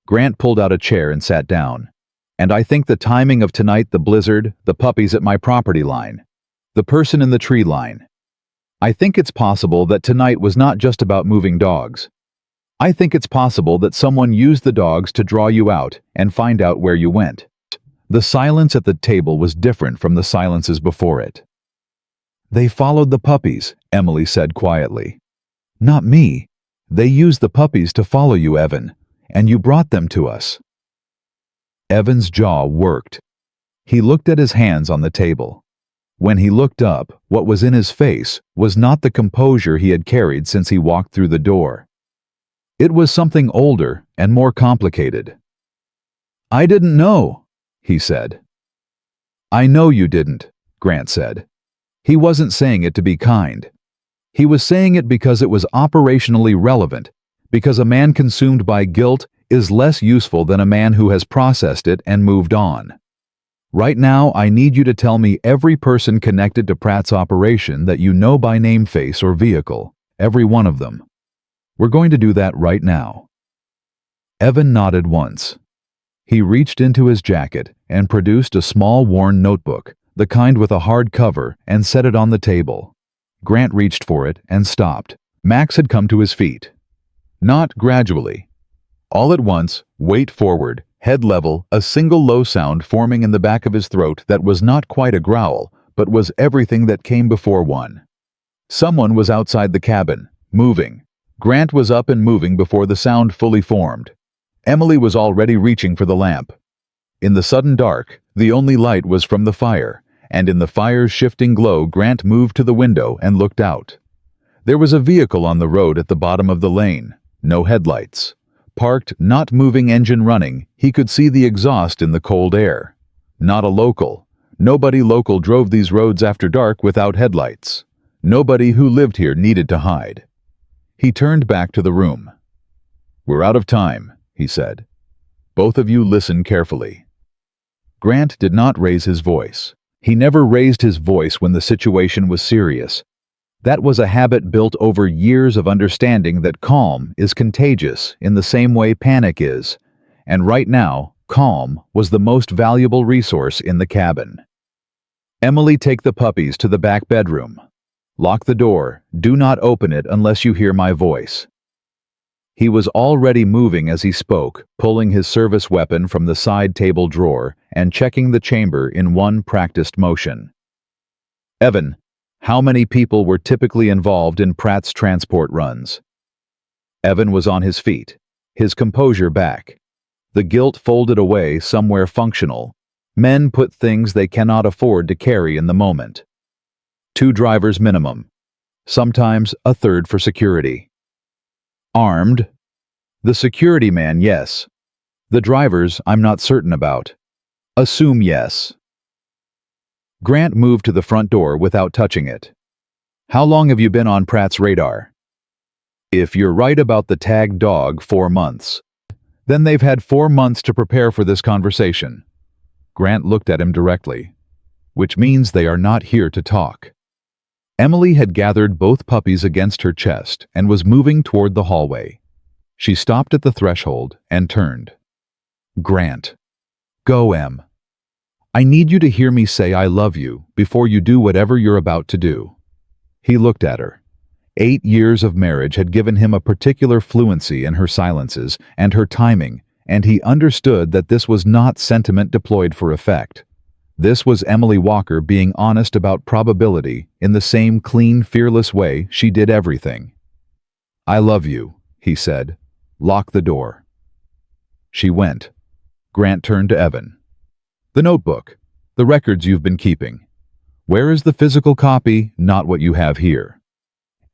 Grant pulled out a chair and sat down. And I think the timing of tonight, the blizzard, the puppies at my property line, the person in the tree line. I think it's possible that tonight was not just about moving dogs. I think it's possible that someone used the dogs to draw you out and find out where you went. The silence at the table was different from the silences before it. They followed the puppies, Emily said quietly. Not me. They used the puppies to follow you, Evan, and you brought them to us. Evan's jaw worked. He looked at his hands on the table. When he looked up, what was in his face was not the composure he had carried since he walked through the door. It was something older and more complicated. I didn't know, he said. I know you didn't, Grant said. He wasn't saying it to be kind. He was saying it because it was operationally relevant, because a man consumed by guilt is less useful than a man who has processed it and moved on. Right now, I need you to tell me every person connected to Pratt's operation that you know by name, face, or vehicle, every one of them. We're going to do that right now. Evan nodded once. He reached into his jacket and produced a small worn notebook, the kind with a hard cover, and set it on the table. Grant reached for it and stopped. Max had come to his feet. Not gradually. All at once, weight forward, head level, a single low sound forming in the back of his throat that was not quite a growl, but was everything that came before one. Someone was outside the cabin, moving. Grant was up and moving before the sound fully formed. Emily was already reaching for the lamp. In the sudden dark, the only light was from the fire, and in the fire's shifting glow, Grant moved to the window and looked out. There was a vehicle on the road at the bottom of the lane, no headlights. Parked, not moving, engine running, he could see the exhaust in the cold air. Not a local. Nobody local drove these roads after dark without headlights. Nobody who lived here needed to hide. He turned back to the room. We're out of time, he said. Both of you listen carefully. Grant did not raise his voice. He never raised his voice when the situation was serious. That was a habit built over years of understanding that calm is contagious in the same way panic is, and right now, calm was the most valuable resource in the cabin. Emily, take the puppies to the back bedroom. Lock the door. Do not open it unless you hear my voice. He was already moving as he spoke, pulling his service weapon from the side table drawer and checking the chamber in one practiced motion. Evan, how many people were typically involved in Pratt's transport runs? Evan was on his feet, his composure back. The guilt folded away somewhere functional. Men put things they cannot afford to carry in the moment. 2 drivers minimum. Sometimes a third for security. Armed? The security man, yes. The drivers, I'm not certain about. Assume yes. Grant moved to the front door without touching it. How long have you been on Pratt's radar? If you're right about the tagged dog, 4 months. Then they've had 4 months to prepare for this conversation. Grant looked at him directly. Which means they are not here to talk. Emily had gathered both puppies against her chest and was moving toward the hallway. She stopped at the threshold and turned. Grant. Go, Em. I need you to hear me say I love you before you do whatever you're about to do. He looked at her. 8 years of marriage had given him a particular fluency in her silences and her timing, and he understood that this was not sentiment deployed for effect. This was Emily Walker being honest about probability in the same clean, fearless way she did everything. I love you, he said. Lock the door. She went. Grant turned to Evan. The notebook. The records you've been keeping. Where is the physical copy, not what you have here?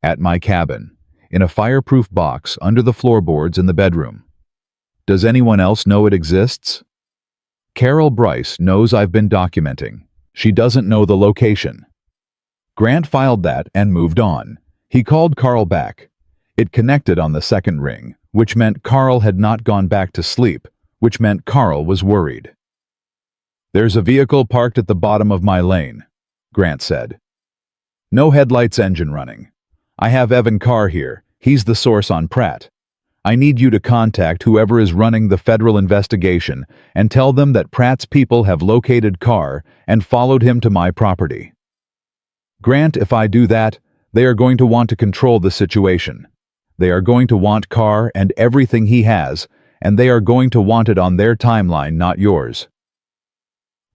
At my cabin, in a fireproof box under the floorboards in the bedroom. Does anyone else know it exists? Carol Bryce knows I've been documenting. She doesn't know the location. Grant filed that and moved on. He called Carl back. It connected on the second ring, which meant Carl had not gone back to sleep, which meant Carl was worried. There's a vehicle parked at the bottom of my lane, Grant said. No headlights, engine running. I have Evan Carr here. He's the source on Pratt. I need you to contact whoever is running the federal investigation and tell them that Pratt's people have located Carr and followed him to my property. Grant, if I do that, they are going to want to control the situation. They are going to want Carr and everything he has, and they are going to want it on their timeline, not yours.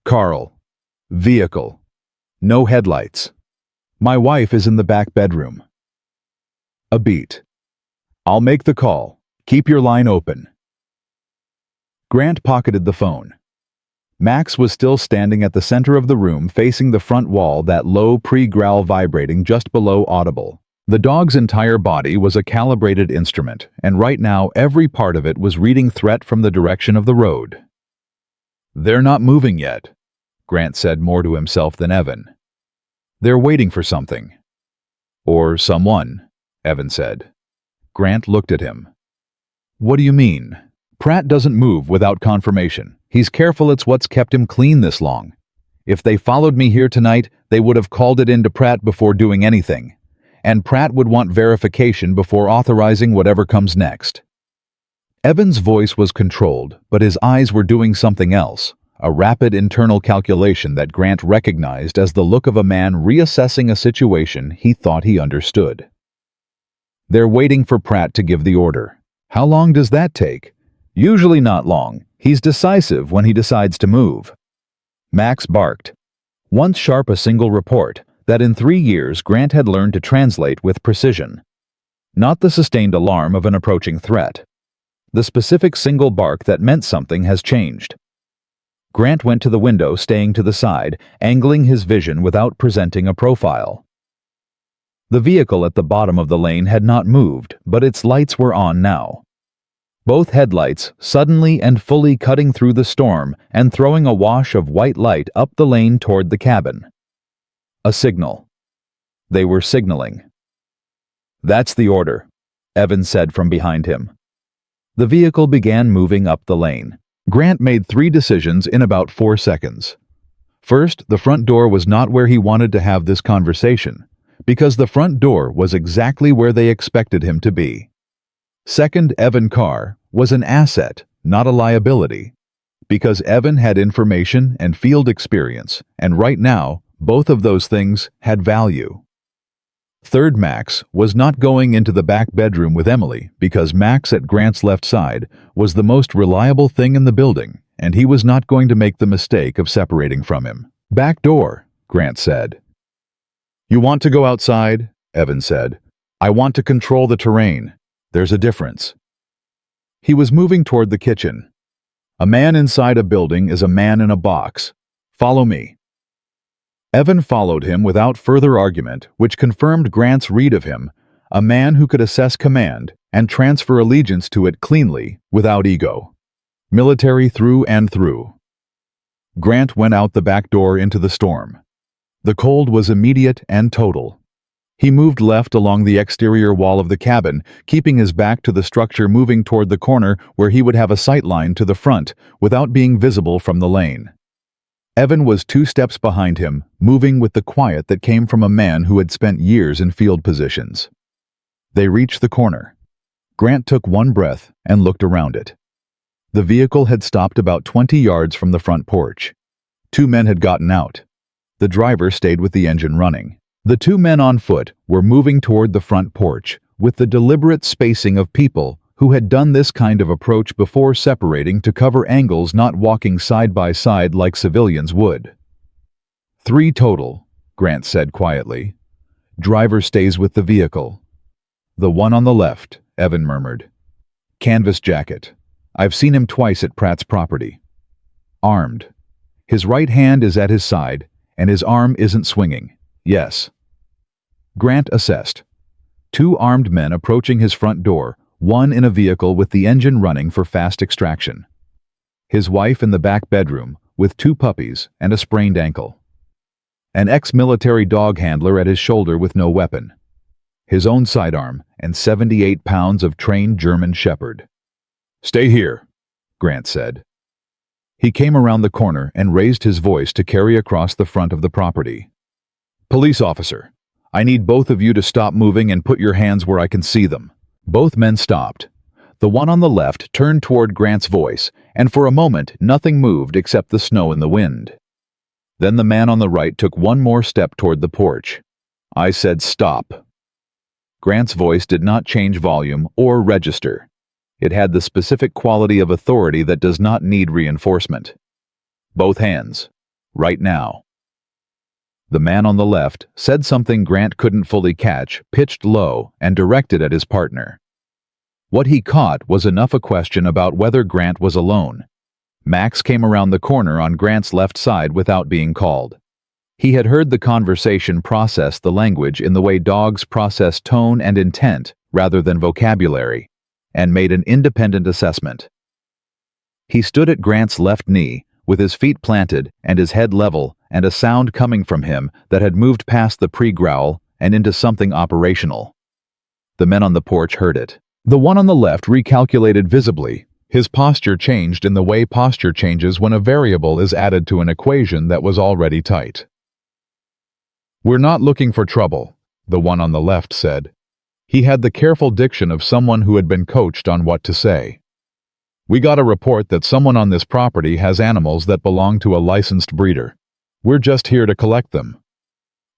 Carl. Vehicle. No headlights. My wife is in the back bedroom. A beat. I'll make the call. Keep your line open. Grant pocketed the phone. Max was still standing at the center of the room facing the front wall, that low pre-growl vibrating just below audible. The dog's entire body was a calibrated instrument, and right now every part of it was reading threat from the direction of the road. They're not moving yet, Grant said more to himself than Evan. They're waiting for something. Or someone, Evan said. Grant looked at him. What do you mean? Pratt doesn't move without confirmation. He's careful, it's what's kept him clean this long. If they followed me here tonight, they would have called it into Pratt before doing anything. And Pratt would want verification before authorizing whatever comes next. Evan's voice was controlled, but his eyes were doing something else, a rapid internal calculation that Grant recognized as the look of a man reassessing a situation he thought he understood. They're waiting for Pratt to give the order. How long does that take? Usually not long. He's decisive when he decides to move. Max barked. Once sharp, a single report that in 3 years Grant had learned to translate with precision. Not the sustained alarm of an approaching threat. The specific single bark that meant something has changed. Grant went to the window, staying to the side, angling his vision without presenting a profile. The vehicle at the bottom of the lane had not moved, but its lights were on now. Both headlights suddenly and fully cutting through the storm and throwing a wash of white light up the lane toward the cabin. A signal. They were signaling. That's the order, Evan said from behind him. The vehicle began moving up the lane. Grant made 3 decisions in about 4 seconds. First, the front door was not where he wanted to have this conversation, because the front door was exactly where they expected him to be. Second, Evan Carr was an asset, not a liability, because Evan had information and field experience, and right now, both of those things had value. Third, Max was not going into the back bedroom with Emily, because Max at Grant's left side was the most reliable thing in the building, and he was not going to make the mistake of separating from him. Back door, Grant said. You want to go outside? Evan said. I want to control the terrain. There's a difference. He was moving toward the kitchen. A man inside a building is a man in a box. Follow me. Evan followed him without further argument, which confirmed Grant's read of him, a man who could assess command and transfer allegiance to it cleanly, without ego. Military through and through. Grant went out the back door into the storm. The cold was immediate and total. He moved left along the exterior wall of the cabin, keeping his back to the structure, moving toward the corner where he would have a sight line to the front without being visible from the lane. Evan was 2 steps behind him, moving with the quiet that came from a man who had spent years in field positions. They reached the corner. Grant took 1 breath and looked around it. The vehicle had stopped about 20 yards from the front porch. 2 men had gotten out. The driver stayed with the engine running. The 2 men on foot were moving toward the front porch with the deliberate spacing of people who had done this kind of approach before, separating to cover angles, not walking side by side like civilians would. 3 total, Grant said quietly. Driver stays with the vehicle. The one on the left, Evan murmured. Canvas jacket. I've seen him twice at Pratt's property. Armed. His right hand is at his side, and his arm isn't swinging. Yes. Grant assessed. 2 armed men approaching his front door, one in a vehicle with the engine running for fast extraction. His wife in the back bedroom, with 2 puppies and a sprained ankle. An ex-military dog handler at his shoulder with no weapon. His own sidearm and 78 pounds of trained German shepherd. "Stay here," Grant said. He came around the corner and raised his voice to carry across the front of the property. "Police officer, I need both of you to stop moving and put your hands where I can see them." Both men stopped. The one on the left turned toward Grant's voice, and for a moment nothing moved except the snow and the wind. Then the man on the right took one more step toward the porch. "I said stop." Grant's voice did not change volume or register. It had the specific quality of authority that does not need reinforcement. "Both hands. Right now." The man on the left said something Grant couldn't fully catch, pitched low, and directed at his partner. What he caught was enough a question about whether Grant was alone. Max came around the corner on Grant's left side without being called. He had heard the conversation process the language in the way dogs process tone and intent rather than vocabulary, and made an independent assessment. He stood at Grant's left knee, with his feet planted and his head level, and a sound coming from him that had moved past the pre-growl and into something operational. The men on the porch heard it. The one on the left recalculated visibly. His posture changed in the way posture changes when a variable is added to an equation that was already tight. "We're not looking for trouble," the one on the left said. He had the careful diction of someone who had been coached on what to say. "We got a report that someone on this property has animals that belong to a licensed breeder. We're just here to collect them."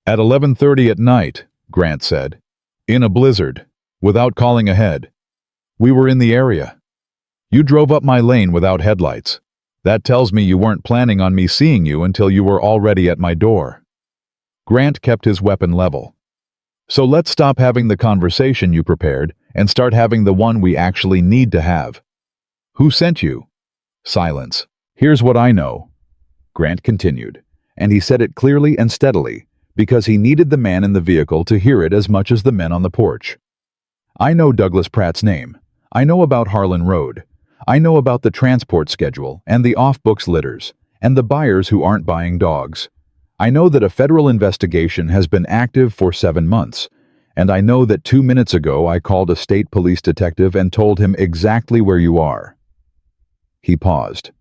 "At 11:30 at night," Grant said. "In a blizzard, without calling ahead. We were in the area. You drove up my lane without headlights. That tells me you weren't planning on me seeing you until you were already at my door." Grant kept his weapon level. "So let's stop having the conversation you prepared and start having the one we actually need to have. Who sent you?" Silence. "Here's what I know," Grant continued, and he said it clearly and steadily, because he needed the man in the vehicle to hear it as much as the men on the porch. "I know Douglas Pratt's name. I know about Harlan Road. I know about the transport schedule and the off-books litters, and the buyers who aren't buying dogs. I know that a federal investigation has been active for 7 months, and I know that 2 minutes ago I called a state police detective and told him exactly where you are." He paused.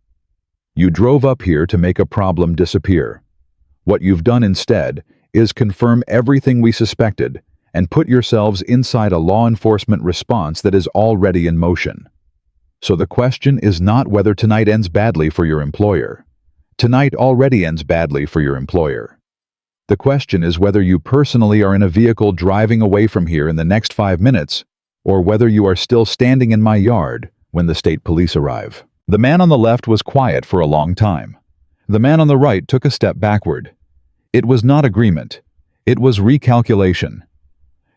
"You drove up here to make a problem disappear. What you've done instead is confirm everything we suspected and put yourselves inside a law enforcement response that is already in motion. So the question is not whether tonight ends badly for your employer. Tonight already ends badly for your employer. The question is whether you personally are in a vehicle driving away from here in the next 5 minutes, or whether you are still standing in my yard when the state police arrive." The man on the left was quiet for a long time. The man on the right took a step backward. It was not agreement. It was recalculation.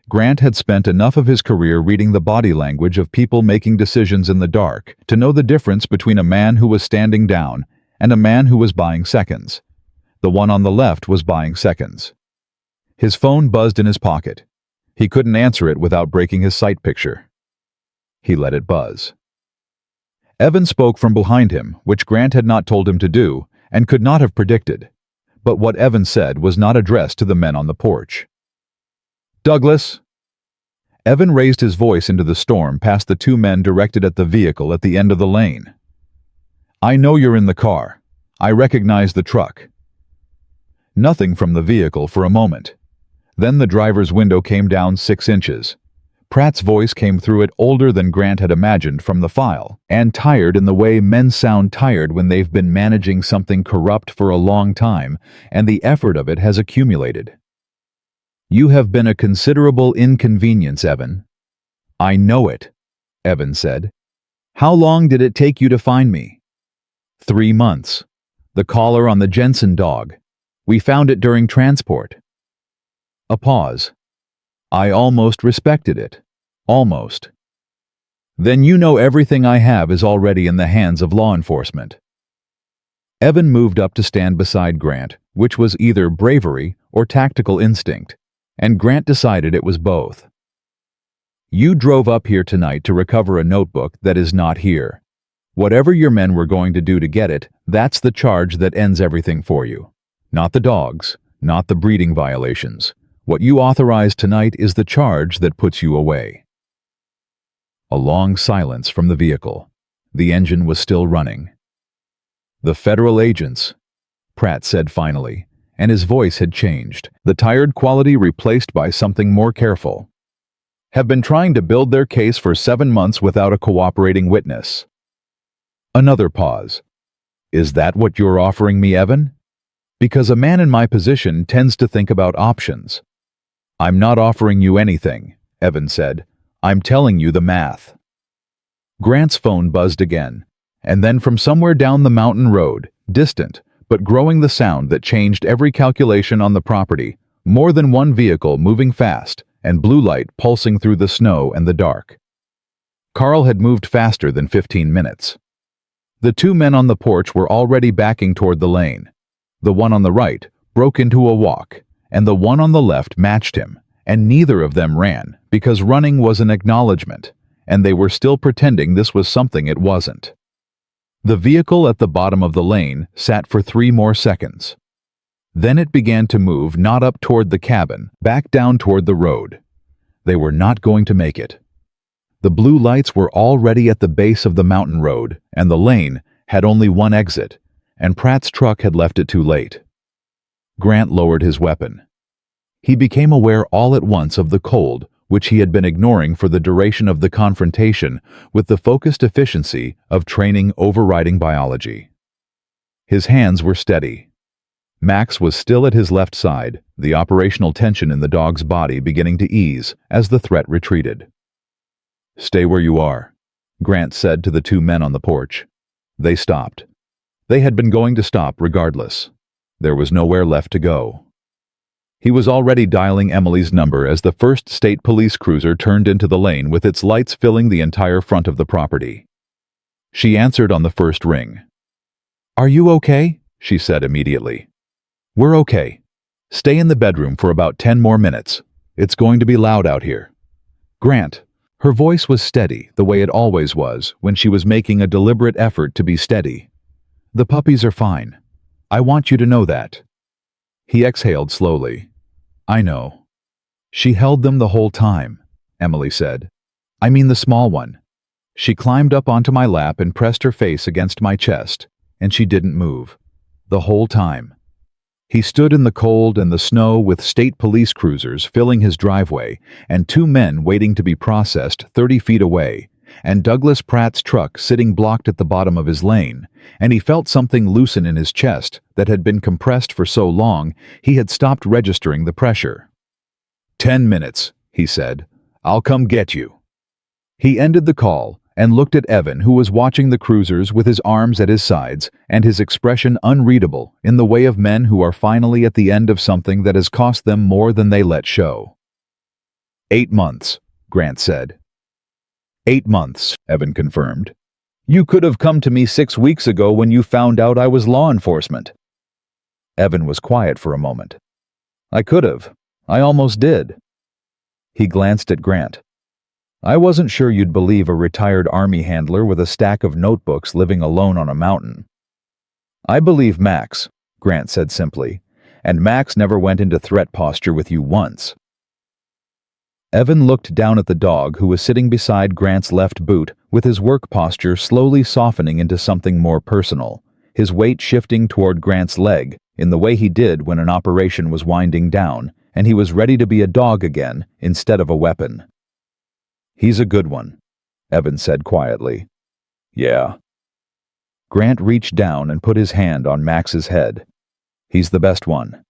Grant had spent enough of his career reading the body language of people making decisions in the dark to know the difference between a man who was standing down and a man who was buying seconds. The one on the left was buying seconds. His phone buzzed in his pocket. He couldn't answer it without breaking his sight picture. He let it buzz. Evan spoke from behind him, which Grant had not told him to do and could not have predicted. But what Evan said was not addressed to the men on the porch. "Douglas." Evan raised his voice into the storm past the 2 men directed at the vehicle at the end of the lane. "I know you're in the car. I recognize the truck." Nothing from the vehicle for a moment. Then the driver's window came down 6 inches. Pratt's voice came through it older than Grant had imagined from the file, and tired in the way men sound tired when they've been managing something corrupt for a long time, and the effort of it has accumulated. "You have been a considerable inconvenience, Evan." "I know it," Evan said. "How long did it take you to find me?" 3 months. The collar on the Jensen dog. We found it during transport." A pause. "I almost respected it. Almost." "Then you know everything I have is already in the hands of law enforcement." Evan moved up to stand beside Grant, which was either bravery or tactical instinct, and Grant decided it was both. You drove up here tonight to recover a notebook that is not here. Whatever your men were going to do to get it, that's the charge that ends everything for you. Not the dogs, not the breeding violations. What you authorized tonight is the charge that puts you away. A long silence from the vehicle. The engine was still running. The federal agents, Pratt said finally, and his voice had changed, the tired quality replaced by something more careful, have been trying to build their case for 7 months without a cooperating witness. Another pause. Is that what you're offering me, Evan? Because a man in my position tends to think about options. I'm not offering you anything, Evan said. I'm telling you the math. Grant's phone buzzed again, and then from somewhere down the mountain road, distant, but growing the sound that changed every calculation on the property, more than one vehicle moving fast, and blue light pulsing through the snow and the dark. Carl had moved faster than 15 minutes. The two men on the porch were already backing toward the lane. The one on the right broke into a walk, and the one on the left matched him, and neither of them ran, because running was an acknowledgement, and they were still pretending this was something it wasn't. The vehicle at the bottom of the lane sat for 3 more seconds. Then it began to move not up toward the cabin, back down toward the road. They were not going to make it. The blue lights were already at the base of the mountain road, and the lane had only one exit, and Pratt's truck had left it too late. Grant lowered his weapon. He became aware all at once of the cold, which he had been ignoring for the duration of the confrontation with the focused efficiency of training overriding biology. His hands were steady. Max was still at his left side, the operational tension in the dog's body beginning to ease as the threat retreated. Stay where you are, Grant said to the two men on the porch. They stopped. They had been going to stop regardless. There was nowhere left to go. He was already dialing Emily's number as the first state police cruiser turned into the lane with its lights filling the entire front of the property. She answered on the first ring. Are you okay? She said immediately. We're okay. Stay in the bedroom for about 10 more minutes. It's going to be loud out here. Grant. Her voice was steady, the way it always was when she was making a deliberate effort to be steady. The puppies are fine. I want you to know that. He exhaled slowly. I know. She held them the whole time, Emily said. I mean the small one. She climbed up onto my lap and pressed her face against my chest, and she didn't move. The whole time. He stood in the cold and the snow with state police cruisers filling his driveway and 2 men waiting to be processed 30 feet away, and Douglas Pratt's truck sitting blocked at the bottom of his lane, and he felt something loosen in his chest that had been compressed for so long he had stopped registering the pressure. 10 minutes, he said. I'll come get you. He ended the call and looked at Evan, who was watching the cruisers with his arms at his sides and his expression unreadable in the way of men who are finally at the end of something that has cost them more than they let show. 8 months, Grant said. 8 months, Evan confirmed. You could have come to me 6 weeks ago when you found out I was law enforcement. Evan was quiet for a moment. I could have. I almost did. He glanced at Grant. I wasn't sure you'd believe a retired army handler with a stack of notebooks living alone on a mountain. I believe Max, Grant said simply, and Max never went into threat posture with you once. Evan looked down at the dog who was sitting beside Grant's left boot with his work posture slowly softening into something more personal, his weight shifting toward Grant's leg in the way he did when an operation was winding down and he was ready to be a dog again instead of a weapon. He's a good one, Evan said quietly. Yeah. Grant reached down and put his hand on Max's head. He's the best one.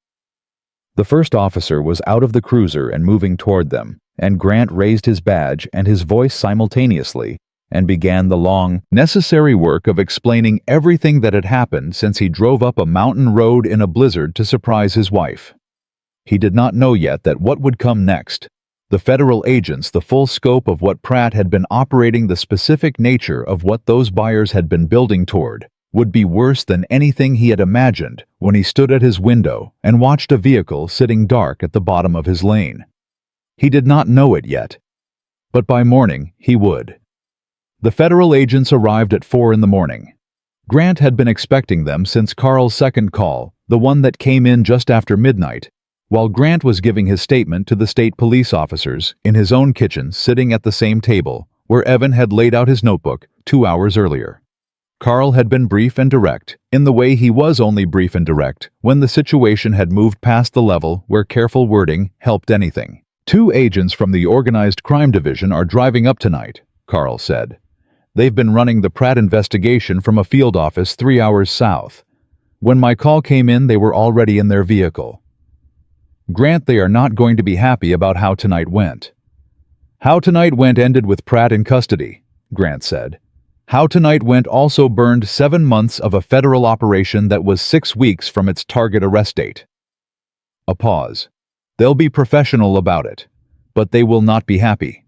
The first officer was out of the cruiser and moving toward them, and Grant raised his badge and his voice simultaneously and began the long, necessary work of explaining everything that had happened since he drove up a mountain road in a blizzard to surprise his wife. He did not know yet that what would come next. The federal agents, the full scope of what Pratt had been operating, the specific nature of what those buyers had been building toward, would be worse than anything he had imagined when he stood at his window and watched a vehicle sitting dark at the bottom of his lane. He did not know it yet, but by morning he would. The federal agents arrived at 4 in the morning. Grant had been expecting them since Carl's second call, the one that came in just after midnight, while Grant was giving his statement to the state police officers in his own kitchen, sitting at the same table where Evan had laid out his notebook 2 hours earlier. Carl had been brief and direct, in the way he was only brief and direct when the situation had moved past the level where careful wording helped anything. 2 agents from the Organized Crime Division are driving up tonight, Carl said. They've been running the Pratt investigation from a field office 3 hours south. When my call came in, they were already in their vehicle. Grant, they are not going to be happy about how tonight went. How tonight went ended with Pratt in custody, Grant said. How tonight went also burned 7 months of a federal operation that was 6 weeks from its target arrest date. A pause. They'll be professional about it, but they will not be happy.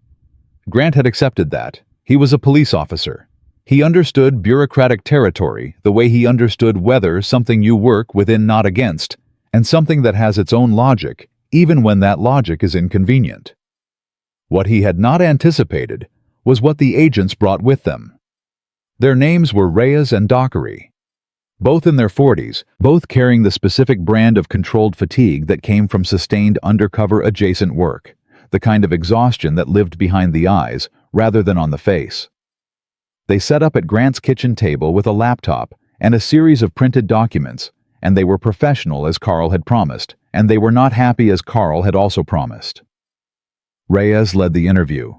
Grant had accepted that. He was a police officer. He understood bureaucratic territory the way he understood whether something you work within, not against, and something that has its own logic, even when that logic is inconvenient. What he had not anticipated was what the agents brought with them. Their names were Reyes and Dockery. Both in their 40s, both carrying the specific brand of controlled fatigue that came from sustained undercover adjacent work, the kind of exhaustion that lived behind the eyes rather than on the face. They sat up at Grant's kitchen table with a laptop and a series of printed documents, and they were professional as Carl had promised, and they were not happy as Carl had also promised. Reyes led the interview.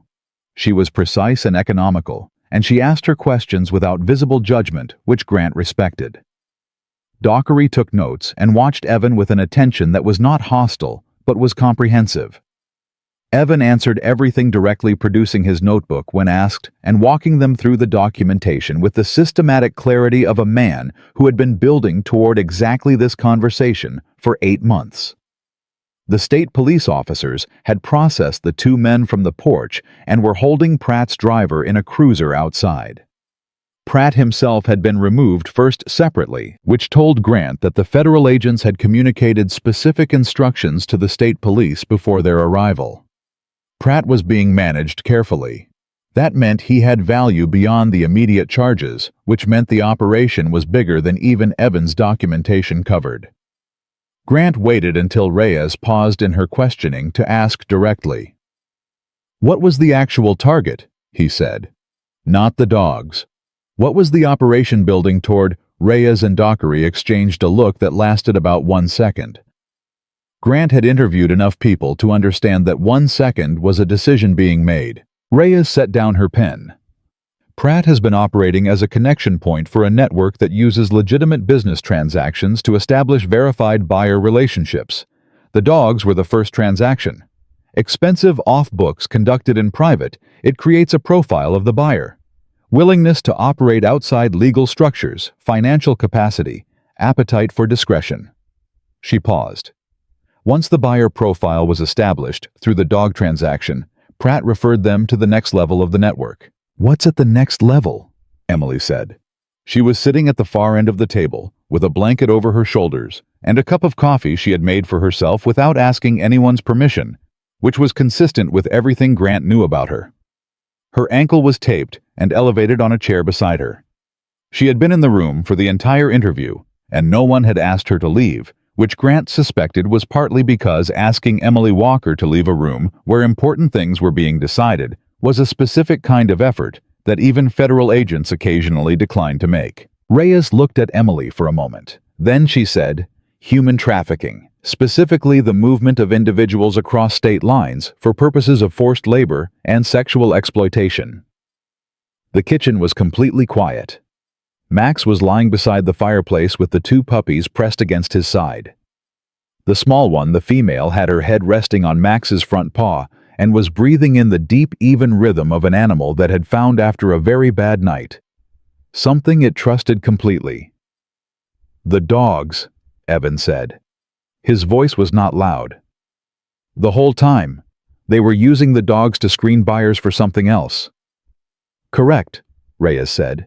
She was precise and economical, and she asked her questions without visible judgment, which Grant respected. Dockery took notes and watched Evan with an attention that was not hostile, but was comprehensive. Evan answered everything directly, producing his notebook when asked and walking them through the documentation with the systematic clarity of a man who had been building toward exactly this conversation for 8 months. The state police officers had processed the 2 men from the porch and were holding Pratt's driver in a cruiser outside. Pratt himself had been removed first separately, which told Grant that the federal agents had communicated specific instructions to the state police before their arrival. Pratt was being managed carefully. That meant he had value beyond the immediate charges, which meant the operation was bigger than even Evan's documentation covered. Grant waited until Reyes paused in her questioning to ask directly. "What was the actual target?" he said. "Not the dogs. What was the operation building toward?" Reyes and Dockery exchanged a look that lasted about 1 second. Grant had interviewed enough people to understand that 1 second was a decision being made. Reyes set down her pen. Pratt has been operating as a connection point for a network that uses legitimate business transactions to establish verified buyer relationships. The dogs were the first transaction. Expensive off-books conducted in private, it creates a profile of the buyer. Willingness to operate outside legal structures, financial capacity, appetite for discretion. She paused. Once the buyer profile was established through the dog transaction, Pratt referred them to the next level of the network. "What's at the next level?" Emily said. She was sitting at the far end of the table, with a blanket over her shoulders, and a cup of coffee she had made for herself without asking anyone's permission, which was consistent with everything Grant knew about her. Her ankle was taped and elevated on a chair beside her. She had been in the room for the entire interview, and no one had asked her to leave, which Grant suspected was partly because asking Emily Walker to leave a room where important things were being decided was a specific kind of effort that even federal agents occasionally declined to make. Reyes looked at Emily for a moment. Then she said, "Human trafficking, specifically the movement of individuals across state lines for purposes of forced labor and sexual exploitation." The kitchen was completely quiet. Max was lying beside the fireplace with the 2 puppies pressed against his side. The small one, the female, had her head resting on Max's front paw and was breathing in the deep, even rhythm of an animal that had found after a very bad night. Something it trusted completely. "The dogs," Evan said. His voice was not loud. "The whole time, they were using the dogs to screen buyers for something else." "Correct," Reyes said.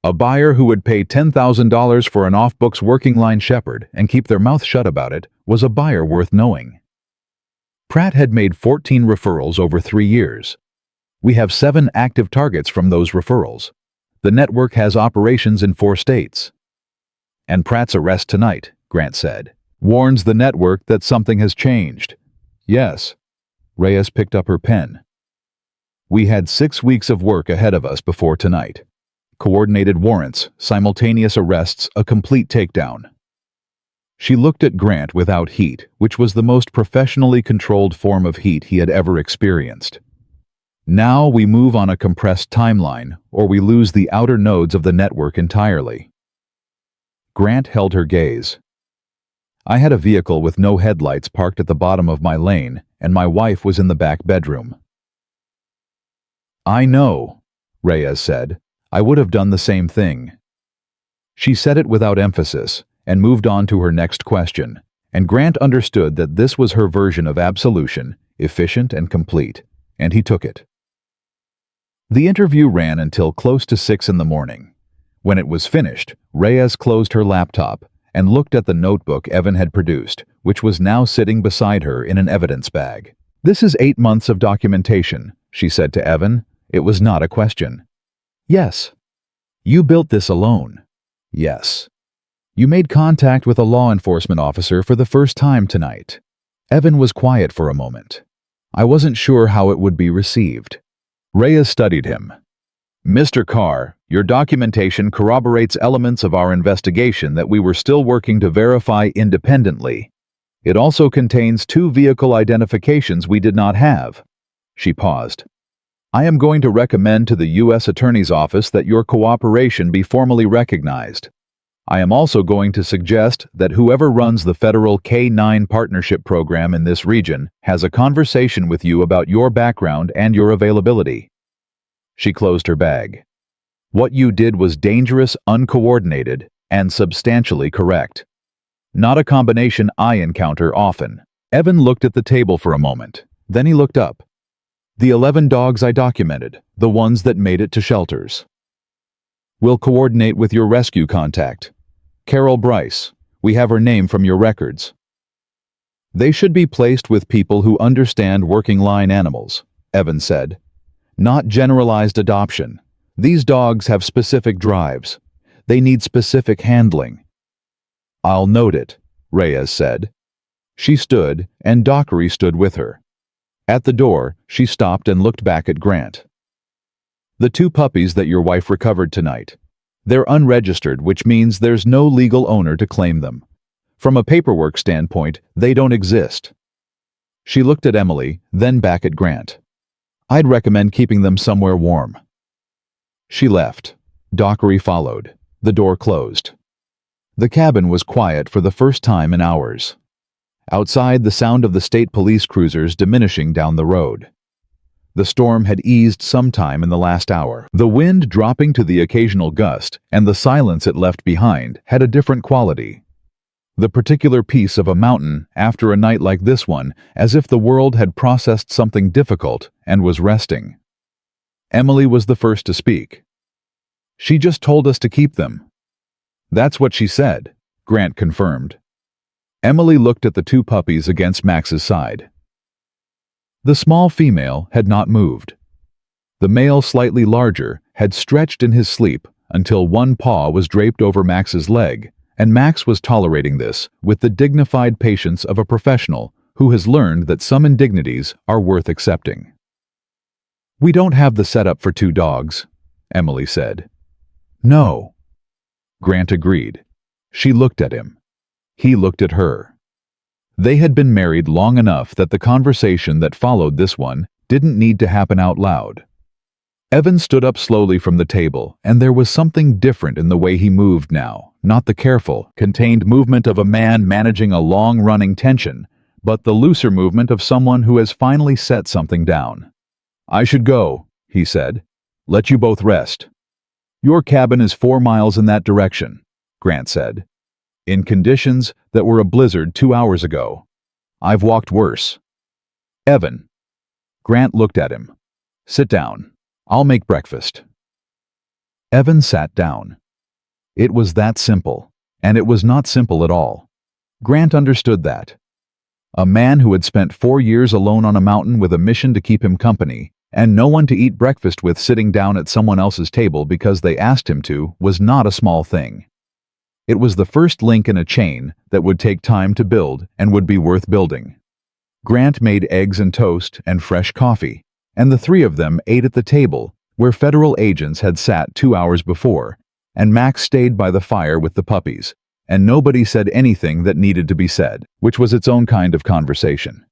A buyer who would pay $10,000 for an off-books working line shepherd and keep their mouth shut about it was a buyer worth knowing. Pratt had made 14 referrals over 3 years. We have 7 active targets from those referrals. The network has operations in 4 states. And Pratt's arrest tonight, Grant said, warns the network that something has changed. Yes. Reyes picked up her pen. We had 6 weeks of work ahead of us before tonight. Coordinated warrants, simultaneous arrests, a complete takedown. She looked at Grant without heat, which was the most professionally controlled form of heat he had ever experienced. Now we move on a compressed timeline, or we lose the outer nodes of the network entirely. Grant held her gaze. I had a vehicle with no headlights parked at the bottom of my lane, and my wife was in the back bedroom. I know, Reyes said. I would have done the same thing. She said it without emphasis and moved on to her next question, and Grant understood that this was her version of absolution, efficient and complete, and he took it. The interview ran until close to 6 in the morning. When it was finished, Reyes closed her laptop and looked at the notebook Evan had produced, which was now sitting beside her in an evidence bag. This is 8 months of documentation, she said to Evan. It was not a question. Yes. You built this alone. Yes. You made contact with a law enforcement officer for the first time tonight. Evan was quiet for a moment. I wasn't sure how it would be received. Reyes studied him. Mr. Carr, your documentation corroborates elements of our investigation that we were still working to verify independently. It also contains 2 vehicle identifications we did not have. She paused. I am going to recommend to the U.S. Attorney's Office that your cooperation be formally recognized. I am also going to suggest that whoever runs the federal K-9 partnership program in this region has a conversation with you about your background and your availability. She closed her bag. What you did was dangerous, uncoordinated, and substantially correct. Not a combination I encounter often. Evan looked at the table for a moment. Then he looked up. The 11 dogs I documented, the ones that made it to shelters. We'll coordinate with your rescue contact. Carol Bryce, we have her name from your records. They should be placed with people who understand working line animals, Evan said. Not generalized adoption. These dogs have specific drives. They need specific handling. I'll note it, Reyes said. She stood, and Dockery stood with her. At the door, she stopped and looked back at Grant. The 2 puppies that your wife recovered tonight. They're unregistered, which means there's no legal owner to claim them. From a paperwork standpoint, they don't exist. She looked at Emily, then back at Grant. I'd recommend keeping them somewhere warm. She left. Dockery followed. The door closed. The cabin was quiet for the first time in hours. Outside, the sound of the state police cruisers diminishing down the road. The storm had eased sometime in the last hour. The wind dropping to the occasional gust, and the silence it left behind had a different quality. The particular peace of a mountain after a night like this one, as if the world had processed something difficult and was resting. Emily was the first to speak. She just told us to keep them. That's what she said, Grant confirmed. Emily looked at the 2 puppies against Max's side. The small female had not moved. The male, slightly larger, had stretched in his sleep until one paw was draped over Max's leg, and Max was tolerating this with the dignified patience of a professional who has learned that some indignities are worth accepting. We don't have the setup for 2 dogs, Emily said. No. Grant agreed. She looked at him. He looked at her. They had been married long enough that the conversation that followed this one didn't need to happen out loud. Evan stood up slowly from the table, and there was something different in the way he moved now, not the careful, contained movement of a man managing a long-running tension, but the looser movement of someone who has finally set something down. I should go, he said. Let you both rest. Your cabin is 4 miles in that direction, Grant said. In conditions that were a blizzard 2 hours ago. I've walked worse. Evan. Grant looked at him. Sit down. I'll make breakfast. Evan sat down. It was that simple, and it was not simple at all. Grant understood that. A man who had spent 4 years alone on a mountain with a mission to keep him company, and no one to eat breakfast with sitting down at someone else's table because they asked him to, was not a small thing. It was the first link in a chain that would take time to build and would be worth building. Grant made eggs and toast and fresh coffee, and the three of them ate at the table where federal agents had sat 2 hours before, and Max stayed by the fire with the puppies, and nobody said anything that needed to be said, which was its own kind of conversation.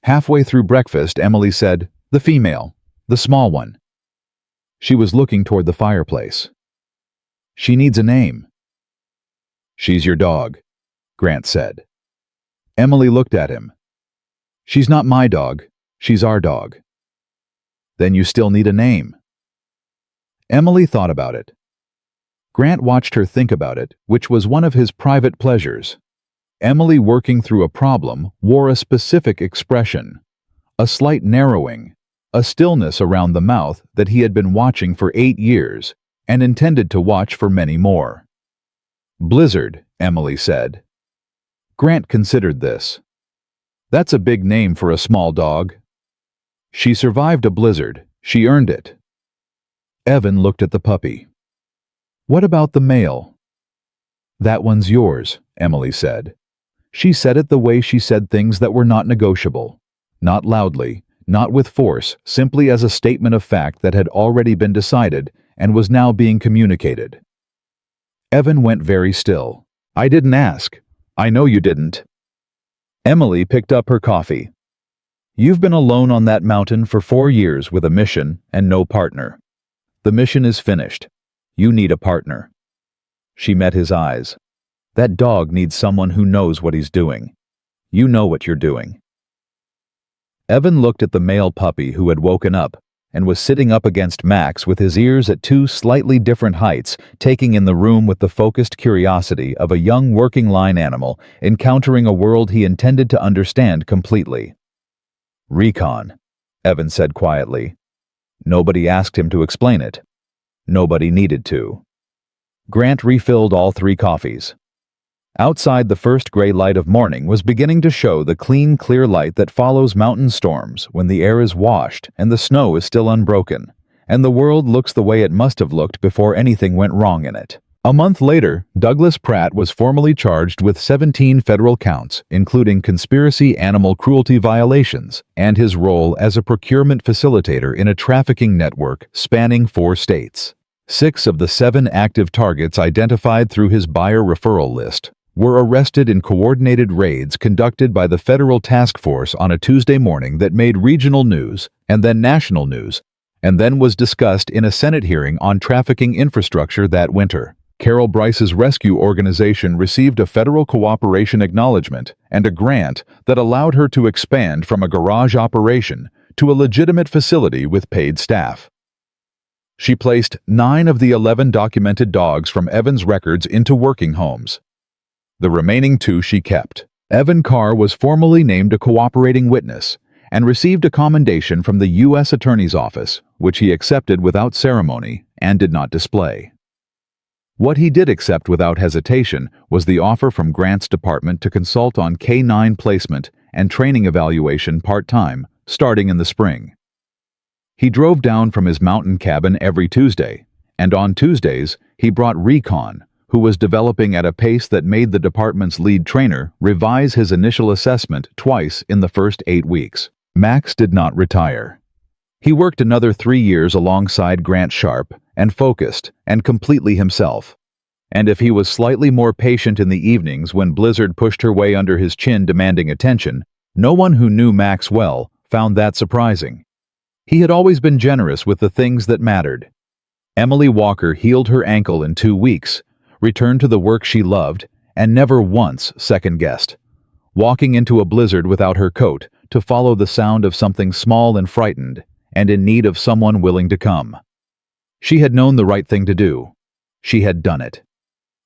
Halfway through breakfast, Emily said, "The female, the small one." She was looking toward the fireplace. "She needs a name." "She's your dog," Grant said. Emily looked at him. "She's not my dog, she's our dog." "Then you still need a name." Emily thought about it. Grant watched her think about it, which was one of his private pleasures. Emily, working through a problem, wore a specific expression, a slight narrowing, a stillness around the mouth that he had been watching for 8 years and intended to watch for many more. "Blizzard," Emily said. Grant considered this. "That's a big name for a small dog." "She survived a blizzard. She earned it." Evan looked at the puppy. "What about the male?" "That one's yours," Emily said. She said it the way she said things that were not negotiable. Not loudly, not with force, simply as a statement of fact that had already been decided and was now being communicated. Evan went very still. "I didn't ask. I know you didn't." Emily picked up her coffee. "You've been alone on that mountain for 4 years with a mission and no partner. The mission is finished. You need a partner." She met his eyes. "That dog needs someone who knows what he's doing. You know what you're doing." Evan looked at the male puppy who had woken up and was sitting up against Max with his ears at 2 slightly different heights, taking in the room with the focused curiosity of a young working line animal encountering a world he intended to understand completely. "Recon," Evan said quietly. Nobody asked him to explain it. Nobody needed to. Grant refilled all 3 coffees. Outside, the first gray light of morning was beginning to show the clean, clear light that follows mountain storms when the air is washed and the snow is still unbroken, and the world looks the way it must have looked before anything went wrong in it. A month later, Douglas Pratt was formally charged with 17 federal counts, including conspiracy animal cruelty violations and his role as a procurement facilitator in a trafficking network spanning 4 states. 6 of the 7 active targets identified through his buyer referral list were arrested in coordinated raids conducted by the federal task force on a Tuesday morning that made regional news and then national news, and then was discussed in a Senate hearing on trafficking infrastructure that winter. Carol Bryce's rescue organization received a federal cooperation acknowledgement and a grant that allowed her to expand from a garage operation to a legitimate facility with paid staff. She placed 9 of the 11 documented dogs from Evan's records into working homes. The remaining 2 she kept. Evan Carr was formally named a cooperating witness and received a commendation from the U.S. Attorney's Office, which he accepted without ceremony and did not display. What he did accept without hesitation was the offer from Grant's department to consult on K-9 placement and training evaluation part-time, starting in the spring. He drove down from his mountain cabin every Tuesday, and on Tuesdays he brought Recon, who was developing at a pace that made the department's lead trainer revise his initial assessment twice in the first 8 weeks. Max did not retire. He worked another 3 years alongside Grant Sharp and focused and completely himself. And if he was slightly more patient in the evenings when Blizzard pushed her way under his chin demanding attention, no one who knew Max well found that surprising. He had always been generous with the things that mattered. Emily Walker healed her ankle in 2 weeks, returned to the work she loved, and never once second-guessed, walking into a blizzard without her coat to follow the sound of something small and frightened, and in need of someone willing to come. She had known the right thing to do. She had done it.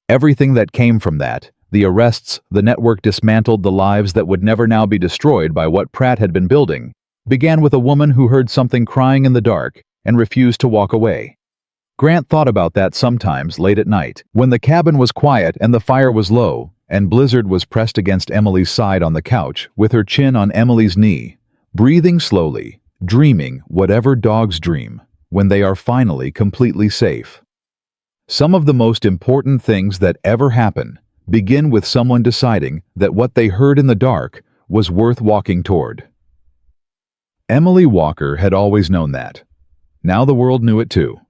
Everything that came from that, the arrests, the network dismantled, the lives that would never now be destroyed by what Pratt had been building, began with a woman who heard something crying in the dark and refused to walk away. Grant thought about that sometimes late at night, when the cabin was quiet and the fire was low, and Blizzard was pressed against Emily's side on the couch with her chin on Emily's knee, breathing slowly, dreaming whatever dogs dream when they are finally completely safe. Some of the most important things that ever happen begin with someone deciding that what they heard in the dark was worth walking toward. Emily Walker had always known that. Now the world knew it too.